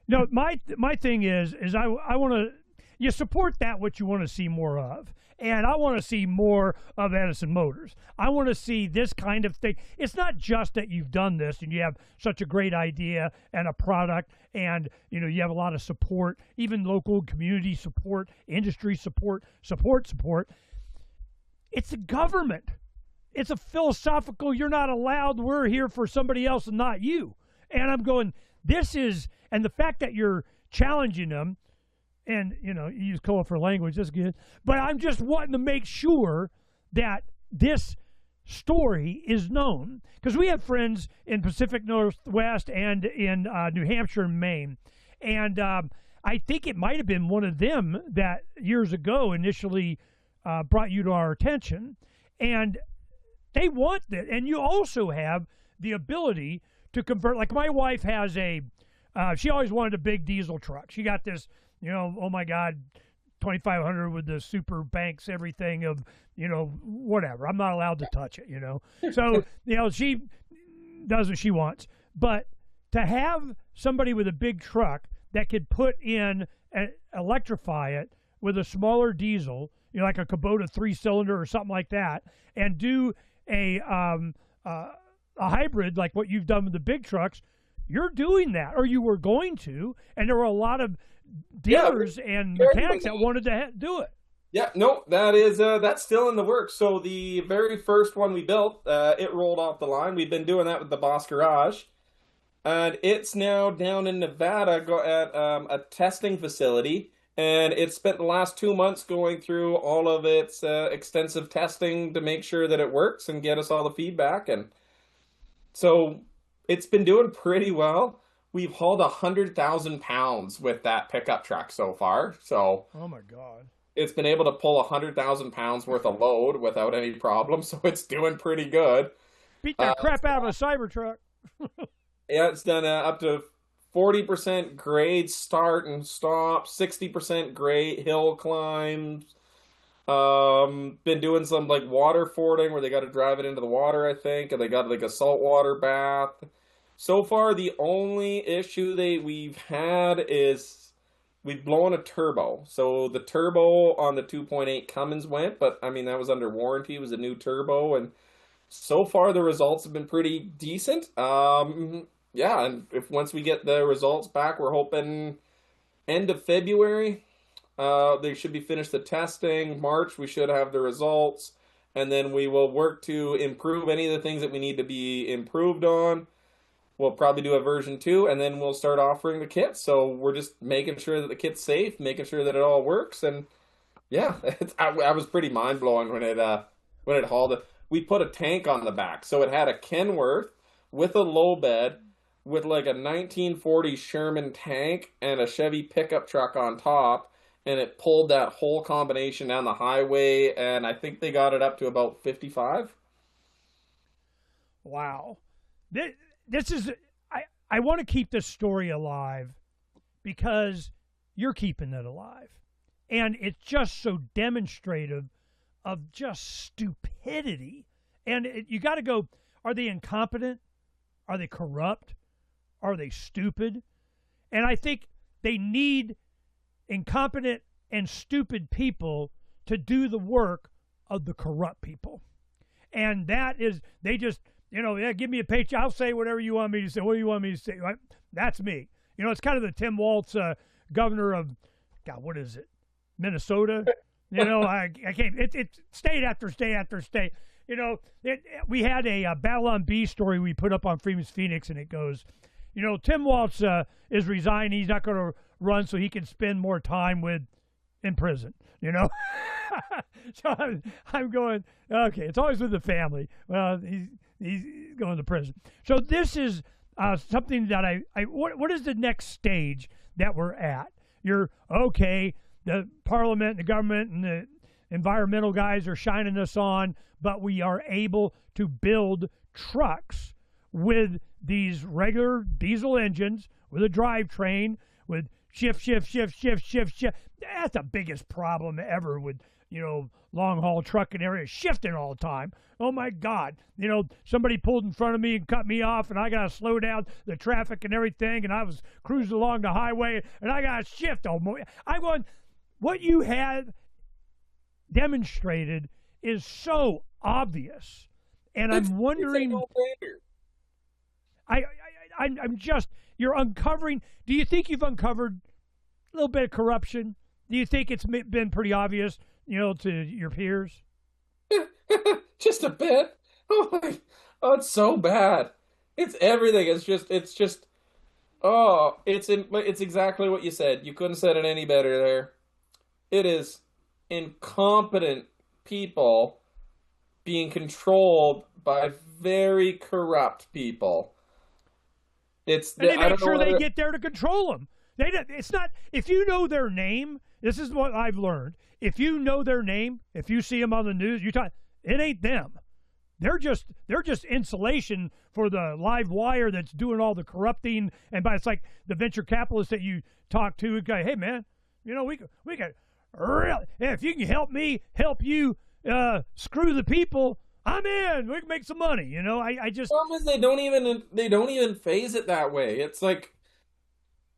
No, my thing is I want to. You support that what you want to see more of, and I want to see more of Edison Motors. I want to see this kind of thing. It's not just that you've done this and you have such a great idea and a product, and you have a lot of support, even local community support, industry support. It's the government. It's a philosophical. You're not allowed. We're here for somebody else and not you. And I'm going. This is, and the fact that you're challenging them. And, you use colorful language, that's good. But I'm just wanting to make sure that this story is known. Because we have friends in Pacific Northwest and in New Hampshire and Maine. And I think it might have been one of them that years ago initially brought you to our attention. And they want that. And you also have the ability to convert. Like my wife has she always wanted a big diesel truck. She got this, oh my God, 2,500 with the super banks, everything of, whatever. I'm not allowed to touch it, So, she does what she wants. But to have somebody with a big truck that could put in, electrify it with a smaller diesel, like a Kubota 3-cylinder or something like that, and do a hybrid like what you've done with the big trucks, you're doing that, or you were going to, and there were a lot of dealers and mechanics that wanted to do it. Yeah, no, that's still in the works. So the very first one we built, it rolled off the line. We've been doing that with the Boss Garage, and it's now down in Nevada at a testing facility, and it spent the last 2 months going through all of its extensive testing to make sure that it works and get us all the feedback, and so it's been doing pretty well. We've hauled 100,000 pounds with that pickup truck so far. So, oh my God, it's been able to pull 100,000 pounds worth of load without any problem. So it's doing pretty good. Beat that crap out of a Cybertruck. Yeah, it's done up to 40% grade start and stop, 60% grade hill climbs. Been doing some like water fording where they got to drive it into the water, I think, and they got like a saltwater bath. So far, the only issue we've had is we've blown a turbo. So the turbo on the 2.8 Cummins went, but I mean, that was under warranty. It was a new turbo. And so far, the results have been pretty decent. Yeah, and once we get the results back, we're hoping end of February. They should be finished the testing. March, we should have the results. And then we will work to improve any of the things that we need to be improved on. We'll probably do a version 2, and then we'll start offering the kits. So we're just making sure that the kit's safe, making sure that it all works. And yeah, I was pretty mind-blowing when it hauled it. We put a tank on the back. So it had a Kenworth with a low bed with like a 1940 Sherman tank and a Chevy pickup truck on top. And it pulled that whole combination down the highway, and I think they got it up to about 55. Wow. This is, I want to keep this story alive because you're keeping it alive. And it's just so demonstrative of just stupidity. And you got to go, are they incompetent? Are they corrupt? Are they stupid? And I think they need incompetent and stupid people to do the work of the corrupt people. And that is, they just, yeah, give me a paycheck. I'll say whatever you want me to say. What do you want me to say? That's me. It's kind of the Tim Walz, governor of, God, what is it? Minnesota? I can't, it's state after state after state. We had a Battle on B story we put up on Freeman's Phoenix, and it goes, Tim Walz is resigning. He's not going to run so he can spend more time in prison, So I'm going, okay, it's always with the family. Well, he's going to prison. So this is something that what is the next stage that we're at? You're okay, the parliament, the government, and environmental guys are shining us on, but we are able to build trucks with these regular diesel engines, with a drivetrain, with shift. That's the biggest problem ever with, long haul trucking area, shifting all the time. Oh my God. Somebody pulled in front of me and cut me off, and I got to slow down the traffic and everything, and I was cruising along the highway, and I got to shift. I'm going, what you had demonstrated is so obvious. And I'm wondering, I'm just, you're uncovering, do you think you've uncovered a little bit of corruption? Do you think it's been pretty obvious, to your peers? Just a bit. Oh, it's so bad. It's everything. It's exactly what you said. You couldn't have said it any better there. It is incompetent people being controlled by very corrupt people. And they make sure they get there to control them. It's not, if you know their name, this is what I've learned. If you know their name, if you see them on the news, it ain't them. They're just insulation for the live wire that's doing all the corrupting. And it's like the venture capitalists that you talk to, and go, hey man, we could really, if you can help me help you screw the people, I'm in. We can make some money. I just. The problem is they don't even phase it that way. It's like,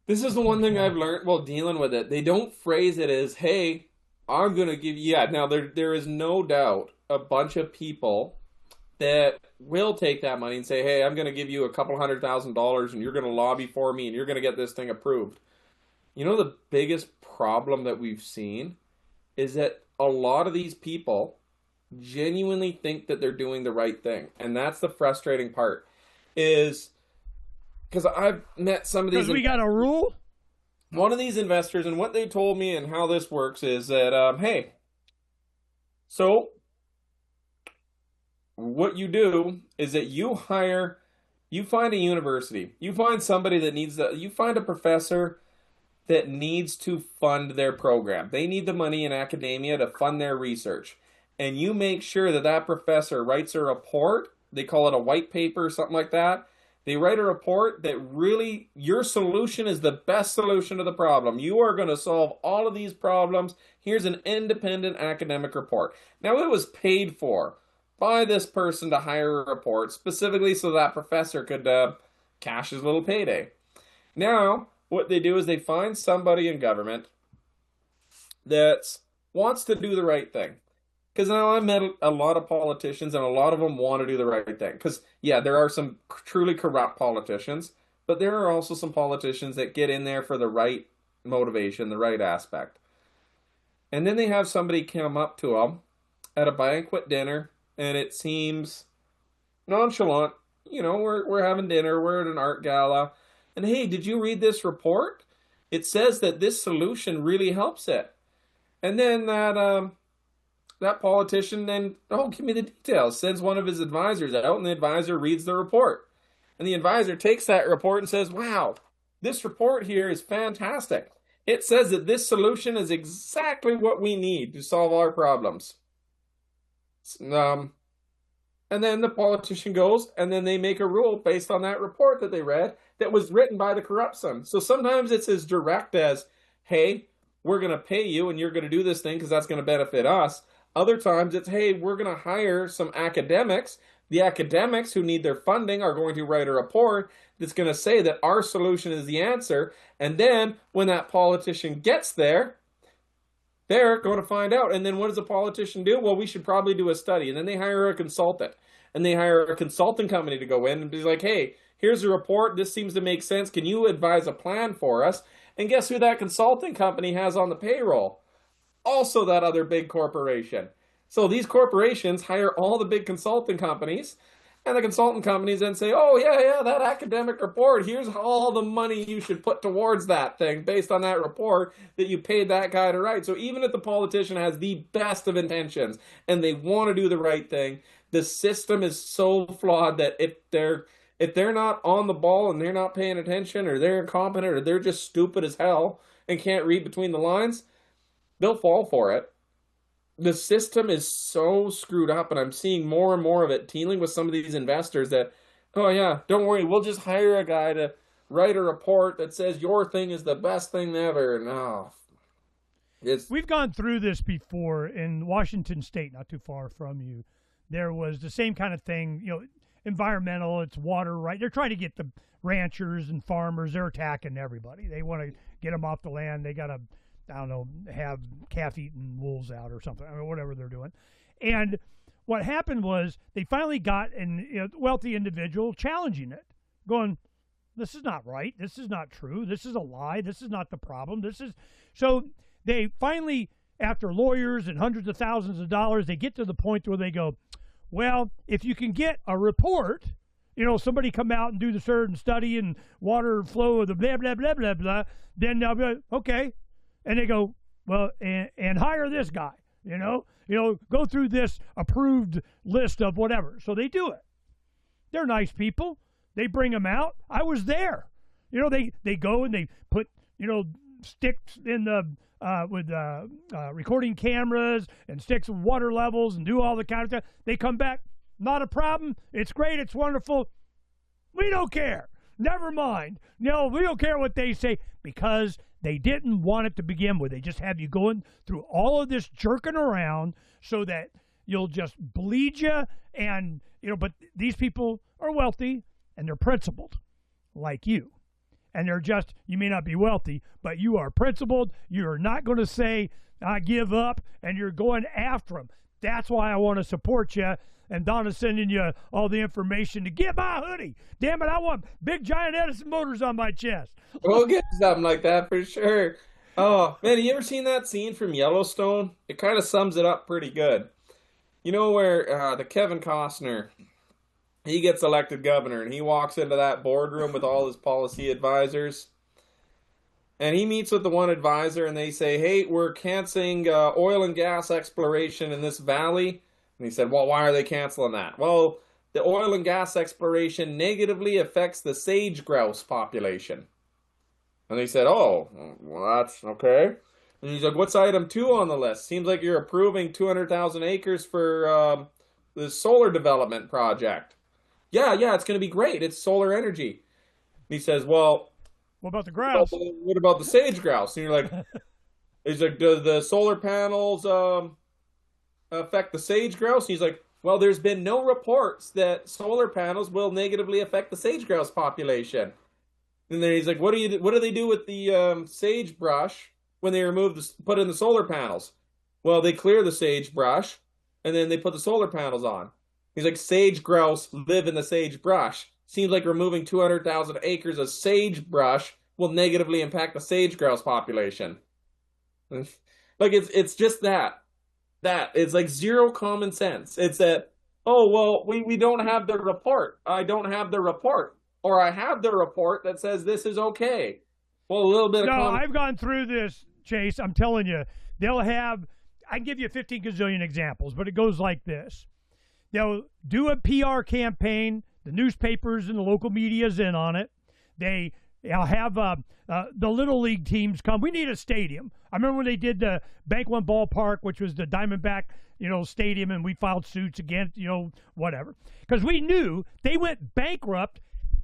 this is the one thing I've learned while dealing with it. They don't phrase it as, hey, I'm gonna give you. Yeah, now there is no doubt a bunch of people that will take that money and say, hey, I'm gonna give you a couple $100,000 and you're gonna lobby for me and you're gonna get this thing approved. The biggest problem that we've seen is that a lot of these people genuinely think that they're doing the right thing. And that's the frustrating part, is because I've met some of these... Because we got a rule? One of these investors, and what they told me and how this works is that, hey, so what you do is that you find a university, you find somebody that you find a professor that needs to fund their program. They need the money in academia to fund their research. And you make sure that professor writes a report. They call it a white paper or something like that. They write a report that really, your solution is the best solution to the problem. You are going to solve all of these problems. Here's an independent academic report. Now, it was paid for by this person to hire a report specifically so that professor could cash his little payday. Now, what they do is they find somebody in government that wants to do the right thing. Because now I've met a lot of politicians, and a lot of them want to do the right thing. Because, yeah, there are some truly corrupt politicians, but there are also some politicians that get in there for the right motivation, the right aspect. And then they have somebody come up to them at a banquet dinner, and it seems nonchalant. We're having dinner, we're at an art gala, and hey, did you read this report? It says that this solution really helps it. And then that politician then, give me the details, sends one of his advisors out, and the advisor reads the report. And the advisor takes that report and says, wow, this report here is fantastic. It says that this solution is exactly what we need to solve our problems. And then the politician goes, and then they make a rule based on that report that they read that was written by the corrupt son. So sometimes it's as direct as, hey, we're going to pay you, and you're going to do this thing because that's going to benefit us. Other times it's, hey, we're going to hire some academics. The academics who need their funding are going to write a report that's going to say that our solution is the answer. And then when that politician gets there, they're going to find out. And then what does a politician do? Well, we should probably do a study. And then they hire a consultant. And they hire a consulting company to go in and be like, hey, here's a report. This seems to make sense. Can you advise a plan for us? And guess who that consulting company has on the payroll? Also that other big corporation. So these corporations hire all the big consulting companies, and the consultant companies then say, oh, yeah, that academic report, here's all the money you should put towards that thing based on that report that you paid that guy to write. So even if the politician has the best of intentions and they want to do the right thing, the system is so flawed that if they're not on the ball and they're not paying attention, or they're incompetent, or they're just stupid as hell and can't read between the lines, they'll fall for it. the system is so screwed up, and I'm seeing more and more of it dealing with some of these investors that, oh yeah, don't worry, we'll just hire a guy to write a report that says your thing is the best thing ever. No, we've gone through this before in Washington State, not too far from you. There was the same kind of thing, environmental, it's water, right? They're trying to get the ranchers and farmers, they're attacking everybody. They want to get them off the land. They got to, I don't know, have calf-eating wolves out or something, whatever they're doing. And what happened was they finally got a wealthy individual challenging it, going, this is not right. This is not true. This is a lie. This is not the problem. So they finally, after lawyers and hundreds of thousands of dollars, they get to the point where they go, well, if you can get a report, somebody come out and do the certain study and water flow of the blah, blah, blah, blah, blah, then they'll be like, okay. And they go, well, and hire this guy, go through this approved list of whatever. So they do it. They're nice people. They bring them out. I was there. They go and they put, sticks in the, with recording cameras and sticks with water levels and do all the kind of stuff. They come back, not a problem. It's great. It's wonderful. We don't care. Never mind. No, we don't care what they say because they didn't want it to begin with. They just have you going through all of this jerking around so that you'll just bleed you. And, but these people are wealthy and they're principled like you. And they're just, you may not be wealthy, but you are principled. You're not going to say, I give up, and you're going after them. That's why I want to support you. And Donna's sending you all the information to get my hoodie. Damn it, I want big giant Edison motors on my chest. We'll get something like that for sure. Oh, man, you ever seen that scene from Yellowstone? It kind of sums it up pretty good. Where the Kevin Costner, he gets elected governor, and he walks into that boardroom with all his policy advisors. And he meets with the one advisor, and they say, hey, we're canceling oil and gas exploration in this valley. And he said, well, why are they canceling that? Well, the oil and gas exploration negatively affects the sage grouse population. And they said, oh, well, that's okay. And he's like, what's item 2 on the list? Seems like you're approving 200,000 acres for the solar development project. Yeah, it's going to be great. It's solar energy. And he says, well, what about the grouse? What about the sage grouse? And you're like, he's like, do the solar panels affect the sage grouse? And he's like, well, there's been no reports that solar panels will negatively affect the sage grouse population. And then he's like, what do they do with the sagebrush when they put in the solar panels? Well, they clear the sagebrush and then they put the solar panels on. He's like, sage grouse live in the sagebrush. Seems like removing 200,000 acres of sagebrush will negatively impact the sage grouse population. Like, it's just that. It's like zero common sense. It's that, oh, well, we don't have the report. I don't have the report. Or I have the report that says this is okay. Well, a little bit of I've gone through this, Chase. I'm telling you, they'll have, I can give you 15 gazillion examples, but it goes like this. They'll do a PR campaign. The newspapers and the local media's in on it. They'll have the Little League teams come. We need a stadium. I remember when they did the Bank One Ballpark, which was the Diamondback, stadium, and we filed suits against, whatever. Because we knew they went bankrupt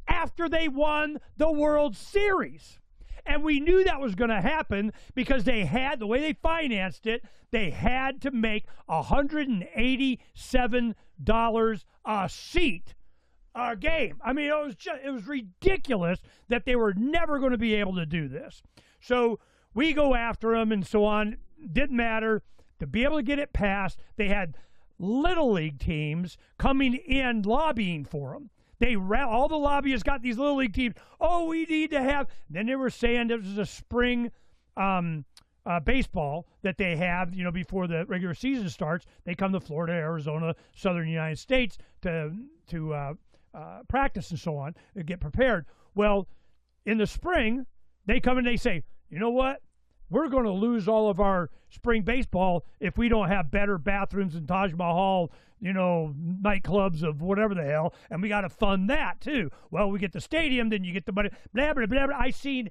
after they won the World Series. And we knew that was going to happen because the way they financed it, they had to make $187 a seat a game. I mean, it was ridiculous that they were never going to be able to do this. So we go after them and so on. Didn't matter. To be able to get it passed, they had Little League teams coming in lobbying for them. All the lobbyists got these Little League teams. Oh, we need to have. Then they were saying this was a spring baseball that they have, before the regular season starts. They come to Florida, Arizona, southern United States to practice and so on, and get prepared. Well, in the spring, they come and they say, you know what? We're going to lose all of our spring baseball if we don't have better bathrooms in Taj Mahal, nightclubs of whatever the hell, and we got to fund that too. Well, we get the stadium, then you get the money, blah, blah, blah, blah. I seen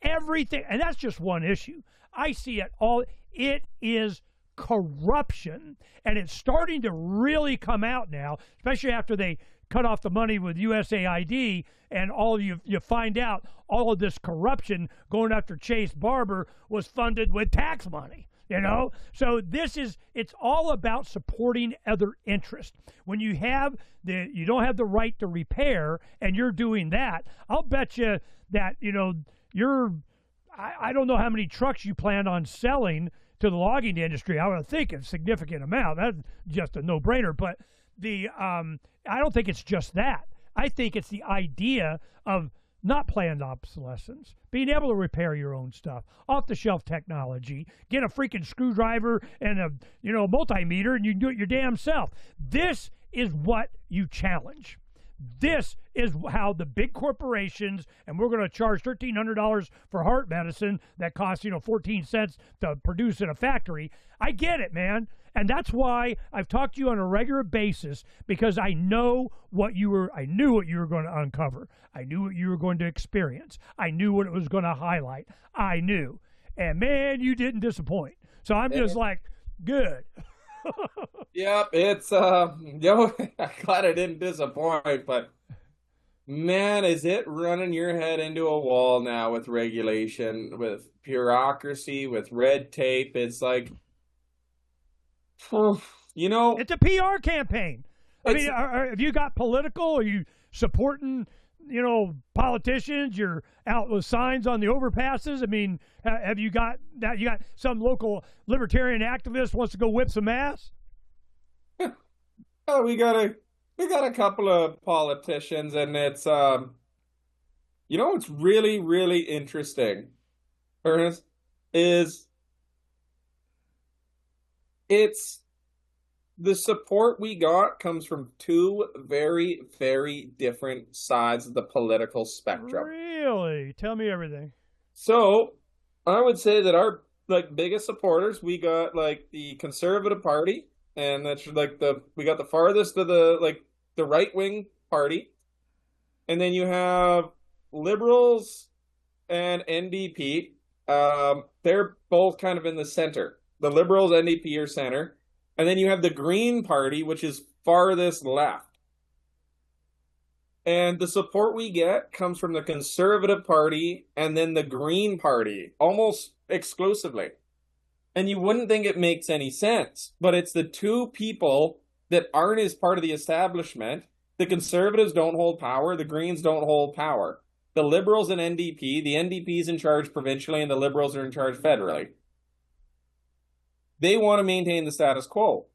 everything, and that's just one issue. I see it all. It is corruption, and it's starting to really come out now, especially after they cut off the money with USAID, and all you find out all of this corruption going after Chase Barber was funded with tax money. So it's all about supporting other interests. When you don't have the right to repair, and you're doing that, I'll bet you that I don't know how many trucks you plan on selling to the logging industry. I would think a significant amount. That's just a no-brainer. But I don't think it's just that. I think it's the idea of not planned obsolescence, being able to repair your own stuff, off-the-shelf technology, get a freaking screwdriver and a multimeter, and you can do it your damn self. This is what you challenge. This is how the big corporations, and we're going to charge $1,300 for heart medicine that costs 14 cents to produce in a factory. I get it, man. And that's why I've talked to you on a regular basis, because I knew what you were going to uncover. I knew what you were going to experience. I knew what it was going to highlight. I knew. And man, you didn't disappoint. So I'm just like, good. Yep, it's I'm glad I didn't disappoint, but man, is it running your head into a wall now with regulation, with bureaucracy, with red tape? It's like, it's a PR campaign. I mean, have you got political? Are you supporting, politicians? You're out with signs on the overpasses. I mean, have you got that? You got some local libertarian activist wants to go whip some ass? Oh, we got a couple of politicians, and it's it's really, really interesting, Ernest, is it's the support we got comes from two very, very different sides of the political spectrum. Really? Tell me everything. So I would say that our biggest supporters, we got the Conservative Party, and that's we got the farthest of the right wing party, and then you have Liberals and NDP. They're both kind of in the center. The Liberals, NDP are center. And then you have the Green Party, which is farthest left. And the support we get comes from the Conservative Party and then the Green Party, almost exclusively. And you wouldn't think it makes any sense, but it's the two people that aren't as part of the establishment. The Conservatives don't hold power. The Greens don't hold power. The Liberals and NDP, the NDP is in charge provincially and the Liberals are in charge federally. They want to maintain the status quo.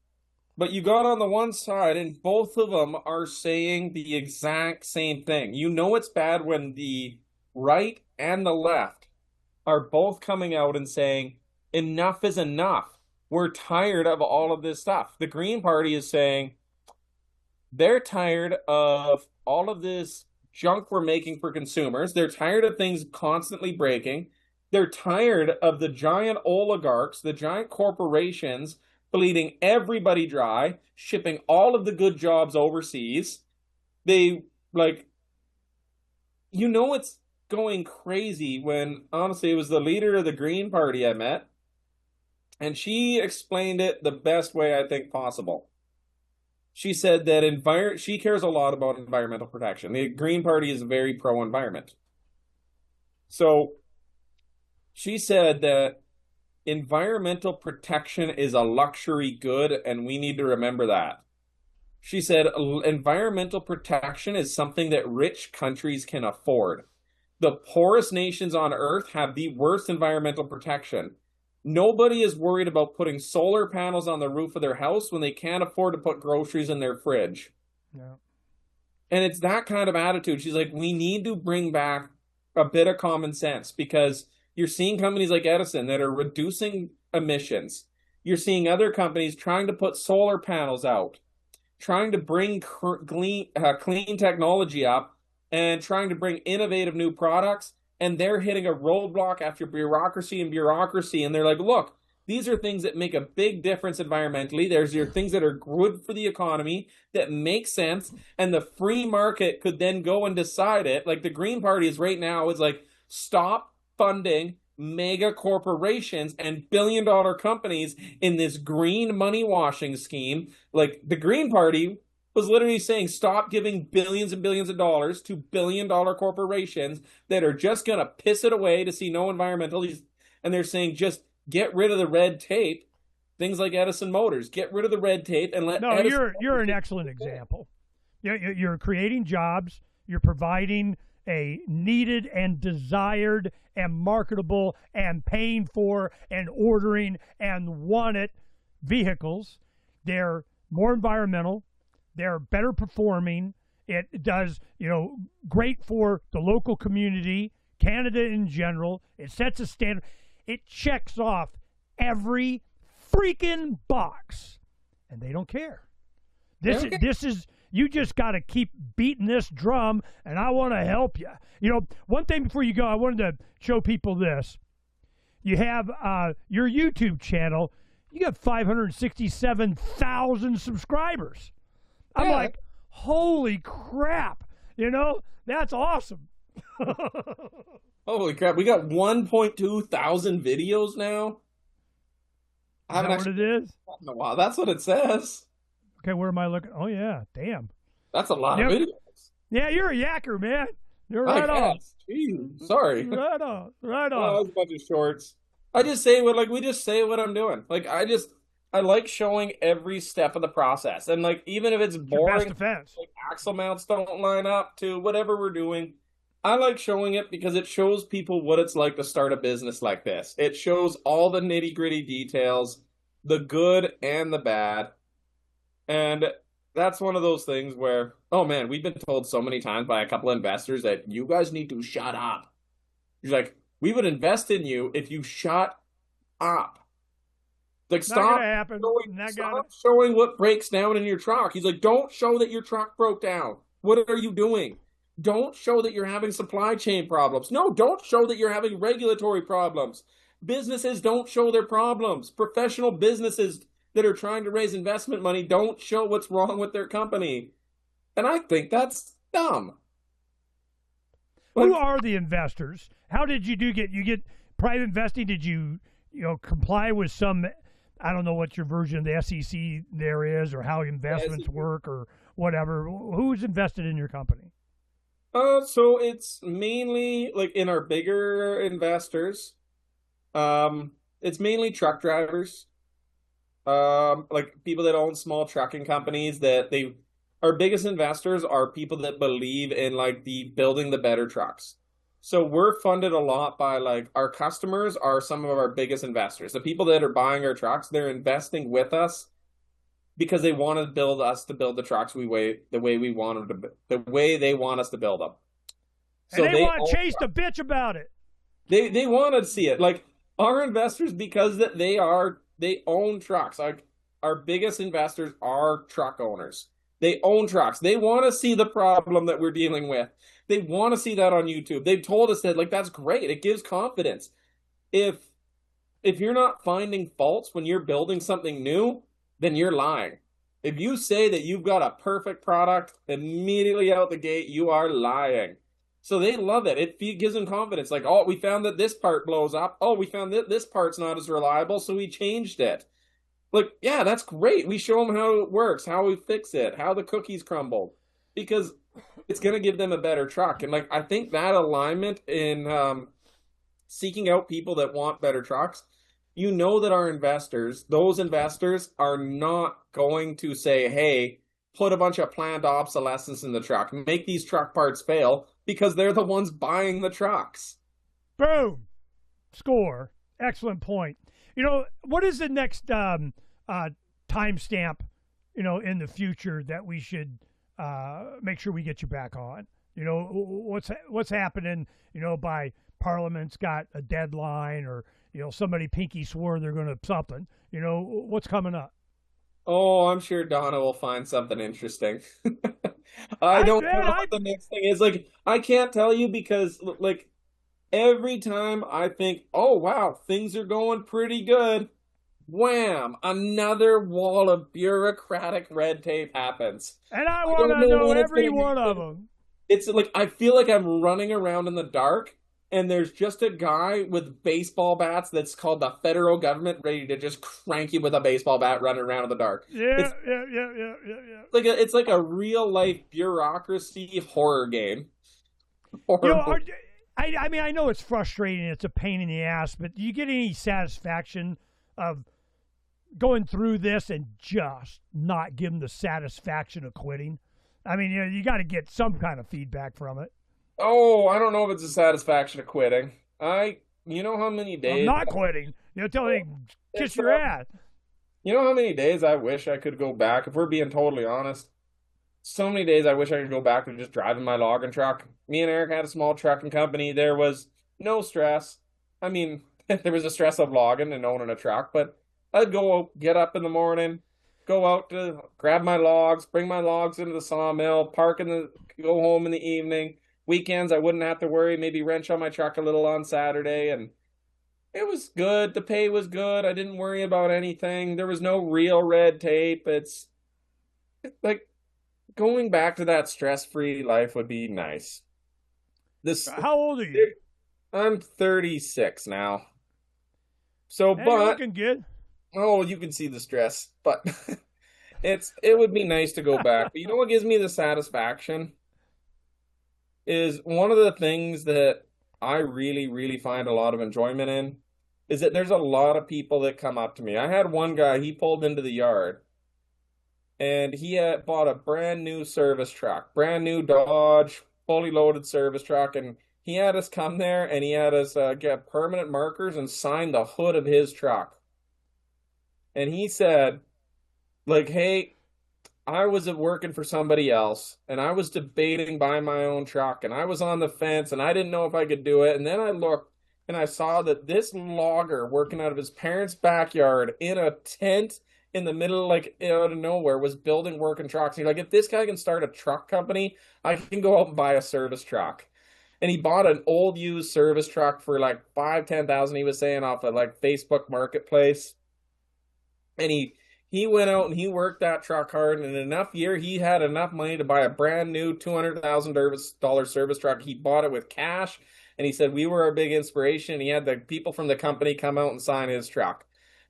But you got on the one side, and both of them are saying the exact same thing. It's bad when the right and the left are both coming out and saying, enough is enough. We're tired of all of this stuff. The Green Party is saying they're tired of all of this junk we're making for consumers. They're tired of things constantly breaking. They're tired of the giant oligarchs, the giant corporations bleeding everybody dry, shipping all of the good jobs overseas. It's going crazy when, honestly, it was the leader of the Green Party I met, and she explained it the best way I think possible. She said that she cares a lot about environmental protection. The Green Party is very pro-environment. So she said that environmental protection is a luxury good, and we need to remember that. She said environmental protection is something that rich countries can afford. The poorest nations on Earth have the worst environmental protection. Nobody is worried about putting solar panels on the roof of their house when they can't afford to put groceries in their fridge. Yeah. And it's that kind of attitude. She's like, we need to bring back a bit of common sense, because you're seeing companies like Edison that are reducing emissions. You're seeing other companies trying to put solar panels out, trying to bring clean technology up, and trying to bring innovative new products, and they're hitting a roadblock after bureaucracy, and they're like, look, these are things that make a big difference environmentally. There's your things that are good for the economy, that make sense, and the free market could then go and decide it. Like the Green Party is right now, is like, stop funding mega corporations and billion-dollar companies in this green money washing scheme. Like the Green Party was literally saying, stop giving billions and billions of dollars to billion-dollar corporations that are just going to piss it away to see no environmental. And they're saying, just get rid of the red tape. Things like Edison Motors, get rid of the red tape and let. No, Edison you're an excellent example. You're creating jobs. You're providing a needed and desired and marketable and paying for and ordering and wanted vehicles. They're more environmental. They're better performing. It does, great for the local community, Canada in general. It sets a standard. It checks off every freaking box, and they don't care. This is you just got to keep beating this drum, and I want to help you. One thing before you go, I wanted to show people this. You have your YouTube channel. You got 567,000 subscribers. I'm like, holy crap! That's awesome. Holy crap! We got 1.2 thousand videos now. Is that what it is? Wow, that's what it says. Okay, where am I looking? Oh, yeah, damn. That's a lot of videos. Yeah, you're a yacker, man. You're right on. Jeez, sorry. Right on. Right on. Oh, that was a bunch of shorts. I just say we just say what I'm doing. I like showing every step of the process. And even if it's boring, best defense. Axle mounts don't line up to whatever we're doing, I like showing it because it shows people what it's like to start a business like this. It shows all the nitty-gritty details, the good and the bad. And that's one of those things where, oh man, we've been told so many times by a couple of investors that you guys need to shut up. He's like, we would invest in you if you shut up. Stop showing what breaks down in your truck. He's like, don't show that your truck broke down. What are you doing? Don't show that you're having supply chain problems. No, don't show that you're having regulatory problems. Businesses don't show their problems. Professional businesses that are trying to raise investment money don't show what's wrong with their company. And I think that's dumb. Who are the investors? How did you get private investing? Did you comply with some, I don't know what your version of the SEC there is or how investments work or whatever. Who's invested in your company? So it's mainly in our bigger investors. It's mainly truck drivers. People that own small trucking companies our biggest investors are people that believe in the building the better trucks. So we're funded a lot by our customers are some of our biggest investors. The people that are buying our trucks, they're investing with us because they want to build the trucks the way we want them to, the way they want us to build them. So and they want Chase to bitch about it. They want to see it. Our investors, because they own trucks. Our biggest investors are truck owners. They own trucks. They want to see the problem that we're dealing with. They want to see that on YouTube. They've told us that that's great. It gives confidence. If you're not finding faults when you're building something new, then you're lying. If you say that you've got a perfect product immediately out the gate, you are lying. So they love it. It gives them confidence. Oh, we found that this part blows up. Oh, we found that this part's not as reliable, so we changed it. Yeah, that's great. We show them how it works, how we fix it, how the cookies crumble, because it's going to give them a better truck. And I think that alignment in seeking out people that want better trucks, that our investors, those investors are not going to say, hey, put a bunch of planned obsolescence in the truck, make these truck parts fail, because they're the ones buying the trucks. Boom. Score. Excellent point. What is the next timestamp, in the future that we should make sure we get you back on? What's happening, by Parliament's got a deadline or, somebody pinky swore they're going to something. What's coming up? Oh, I'm sure Donna will find something interesting. I don't know what the next thing is. I can't tell you because, every time I think, oh, wow, things are going pretty good, wham, another wall of bureaucratic red tape happens. And I want to know every one of them. It's I feel like I'm running around in the dark, and there's just a guy with baseball bats that's called the federal government ready to just crank you with a baseball bat running around in the dark. Yeah, It's yeah. it's like a real life bureaucracy horror game. You know, Horror. I mean, I know it's frustrating, it's a pain in the ass, but do you get any satisfaction of going through this and just not giving the satisfaction of quitting? I mean, you got to get some kind of feedback from it. Oh, I don't know if it's a satisfaction of quitting. You know how many I'm days not quitting. Tell me, kiss your ass. You know how many days I wish I could go back, if we're being totally honest? So many days I wish I could go back to just driving my logging truck. Me and Eric had a small trucking company. There was no stress. I mean, there was a stress of logging and owning a truck, but I'd go get up in the morning, go out to grab my logs, bring my logs into the sawmill, go home in the evening. Weekends I wouldn't have to worry, maybe wrench on my truck a little on Saturday, and it was good. The pay was good. I didn't worry about anything. There was no real red tape. It's like going back to that stress-free life would be nice. How old are you? I'm 36 now. So, Hey, but you're looking good. oh, you can see the stress. But it would be nice to go back. But you know what gives me the satisfaction is one of the things that I really, really find a lot of enjoyment in is that there's a lot of people that come up to me. I had one guy, he pulled into the yard and he had bought a brand new service truck, brand new Dodge, fully loaded service truck. And he had us come there and he had us get permanent markers and sign the hood of his truck. And he said, like, hey, I was working for somebody else and I was debating buying my own truck and I was on the fence and I didn't know if I could do it. And then I looked and I saw that this logger working out of his parents' backyard in a tent in the middle, like out of nowhere, was building working trucks. And he's like, if this guy can start a truck company, I can go out and buy a service truck. And he bought an old used service truck for like 5,000-10,000, he was saying, off of like Facebook Marketplace. And he went out and he worked that truck hard, and in enough year, he had enough money to buy a brand new $200,000 service truck. He bought it with cash, and he said we were our big inspiration. He had the people from the company come out and sign his truck.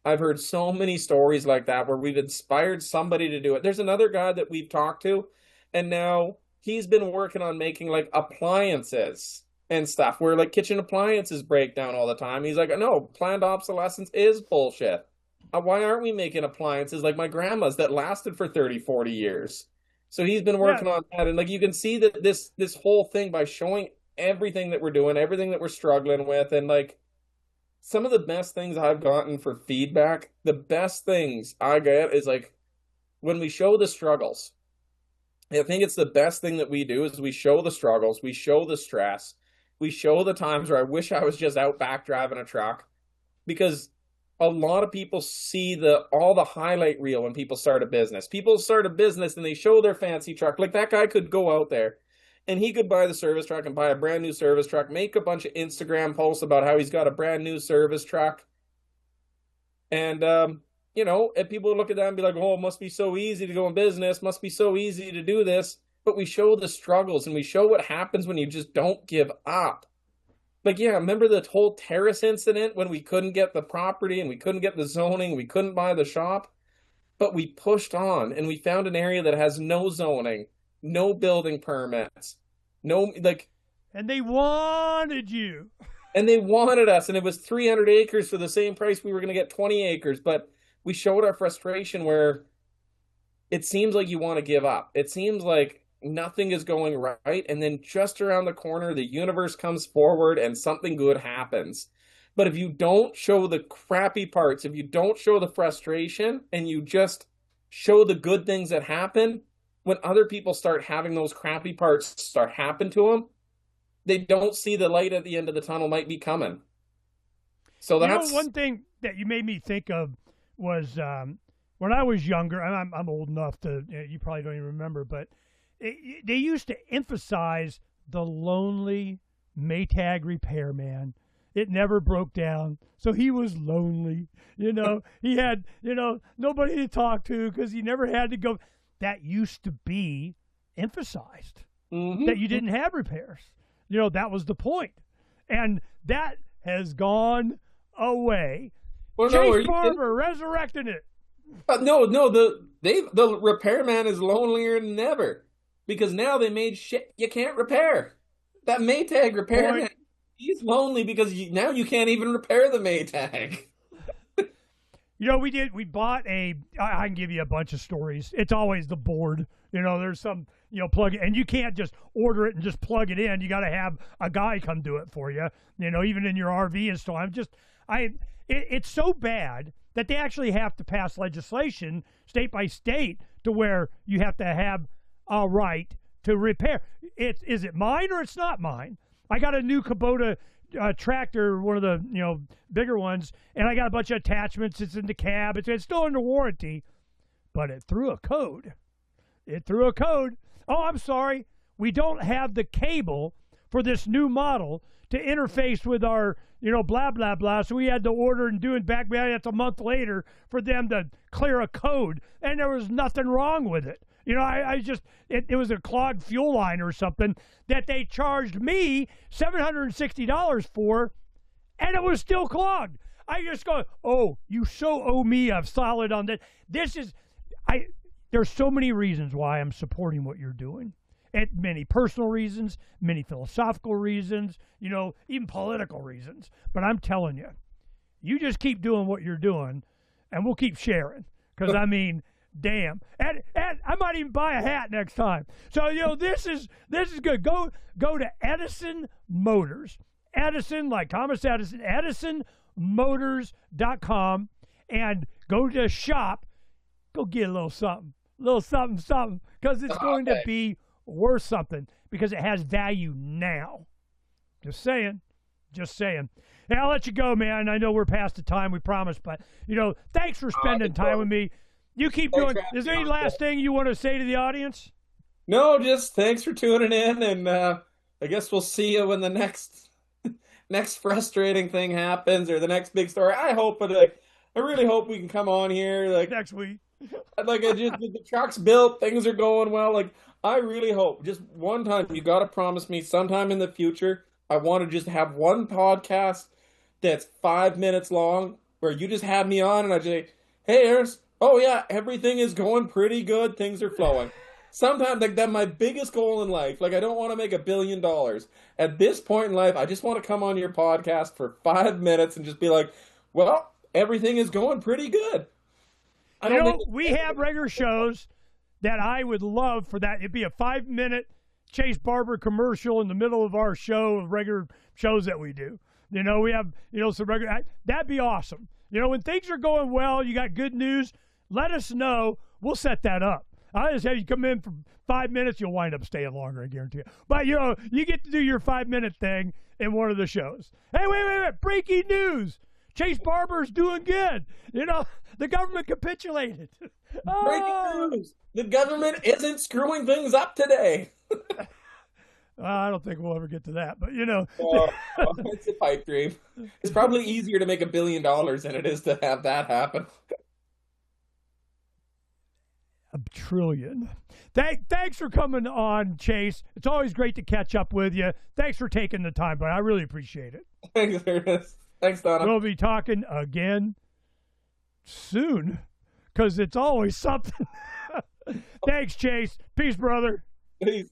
I've heard so many stories like that where we've inspired somebody to do it. There's another guy that we've talked to, and now he's been working on making like appliances and stuff where like kitchen appliances break down all the time. He's like, no, planned obsolescence is bullshit. Why aren't we making appliances like my grandma's that lasted for 30, 40 years? So he's been working on that. And like you can see that this whole thing by showing everything that we're doing, everything that we're struggling with. And like some of the best things I've gotten for feedback, the best things I get is like when we show the struggles. I think it's the best thing that we do is we show the struggles, we show the stress, we show the times where I wish I was just out back driving a truck, because a lot of people see all the highlight reel when people start a business. People start a business and they show their fancy truck. Like that guy could go out there and he could buy the service truck and buy a brand new service truck, make a bunch of Instagram posts about how he's got a brand new service truck. And, and people look at that and be like, oh, it must be so easy to go in business. Must be so easy to do this. But we show the struggles and we show what happens when you just don't give up. Like, yeah, remember the whole terrace incident when we couldn't get the property and we couldn't get the zoning, we couldn't buy the shop, but we pushed on and we found an area that has no zoning, no building permits, and they wanted you. And they wanted us, and it was 300 acres for the same price we were going to get 20 acres, but we showed our frustration where it seems like you want to give up. It seems like nothing is going right, and then just around the corner the universe comes forward and something good happens. But if you don't show the crappy parts, if you don't show the frustration and you just show the good things that happen, when other people start having those crappy parts start happen to them, they don't see the light at the end of the tunnel might be coming. So that's one thing that you made me think of was when I was younger, and I'm old enough to, you probably don't even remember, but they used to emphasize the lonely Maytag repairman. It never broke down, so he was lonely. He had, nobody to talk to because he never had to go. That used to be emphasized, that you didn't have repairs. That was the point. And that has gone away. Well, Chase Barber resurrecting it. No, the repairman is lonelier than ever because now they made shit you can't repair. That Maytag repairman, he's lonely because now you can't even repair the Maytag. We bought I can give you a bunch of stories. It's always the board. There's some, plug it, and you can't just order it and just plug it in. You got to have a guy come do it for you, even in your RV and stuff. It's so bad that they actually have to pass legislation state by state to where you have to have a right to repair. Is it mine or it's not mine? I got a new Kubota tractor, one of the bigger ones, and I got a bunch of attachments. It's in the cab. It's still under warranty, but it threw a code. Oh, I'm sorry. We don't have the cable for this new model to interface with our, blah, blah, blah. So we had to order and do it back. That's a month later for them to clear a code, and there was nothing wrong with it. It was a clogged fuel line or something that they charged me $760 for, and it was still clogged. I just go, oh, you so owe me a solid on that. There's so many reasons why I'm supporting what you're doing. And many personal reasons, many philosophical reasons, even political reasons. But I'm telling you, you just keep doing what you're doing, and we'll keep sharing. Because, damn. And I might even buy a hat next time. So, this is good. Go to Edison Motors. Edison, like Thomas Edison, EdisonMotors.com, and go to shop. Go get a little something, because it's going to be worth something because it has value now. Just saying. Hey, I'll let you go, man. I know we're past the time we promised, but, thanks for spending time with me. You keep doing. Is there any last thing you want to say to the audience? No, just thanks for tuning in, and I guess we'll see you when the next frustrating thing happens or the next big story. I really hope we can come on here next week. The truck's built, things are going well. I really hope just one time you got to promise me sometime in the future. I want to just have one podcast that's 5 minutes long where you just have me on and I say, "Hey, Ernst. Oh yeah, everything is going pretty good. Things are flowing." Sometimes that's my biggest goal in life. I don't want to make $1 billion. At this point in life, I just want to come on your podcast for 5 minutes and just be like, well, everything is going pretty good. We have regular shows that I would love for that. It'd be a 5-minute Chase Barber commercial in the middle of our show of regular shows that we do. We have, some regular, that'd be awesome. When things are going well, you got good news, let us know. We'll set that up. I'll just have you come in for 5 minutes. You'll wind up staying longer, I guarantee you. But, you get to do your 5-minute thing in one of the shows. Hey, wait. Breaking news. Chase Barber's doing good. The government capitulated. Breaking news. The government isn't screwing things up today. I don't think we'll ever get to that, but it's a pipe dream. It's probably easier to make $1 billion than it is to have that happen. $1 trillion. Thanks for coming on, Chase. It's always great to catch up with you. Thanks for taking the time, but I really appreciate it. Thanks, Ernest. Thanks, Donna. We'll be talking again soon, because it's always something. Thanks, Chase. Peace, brother. Peace.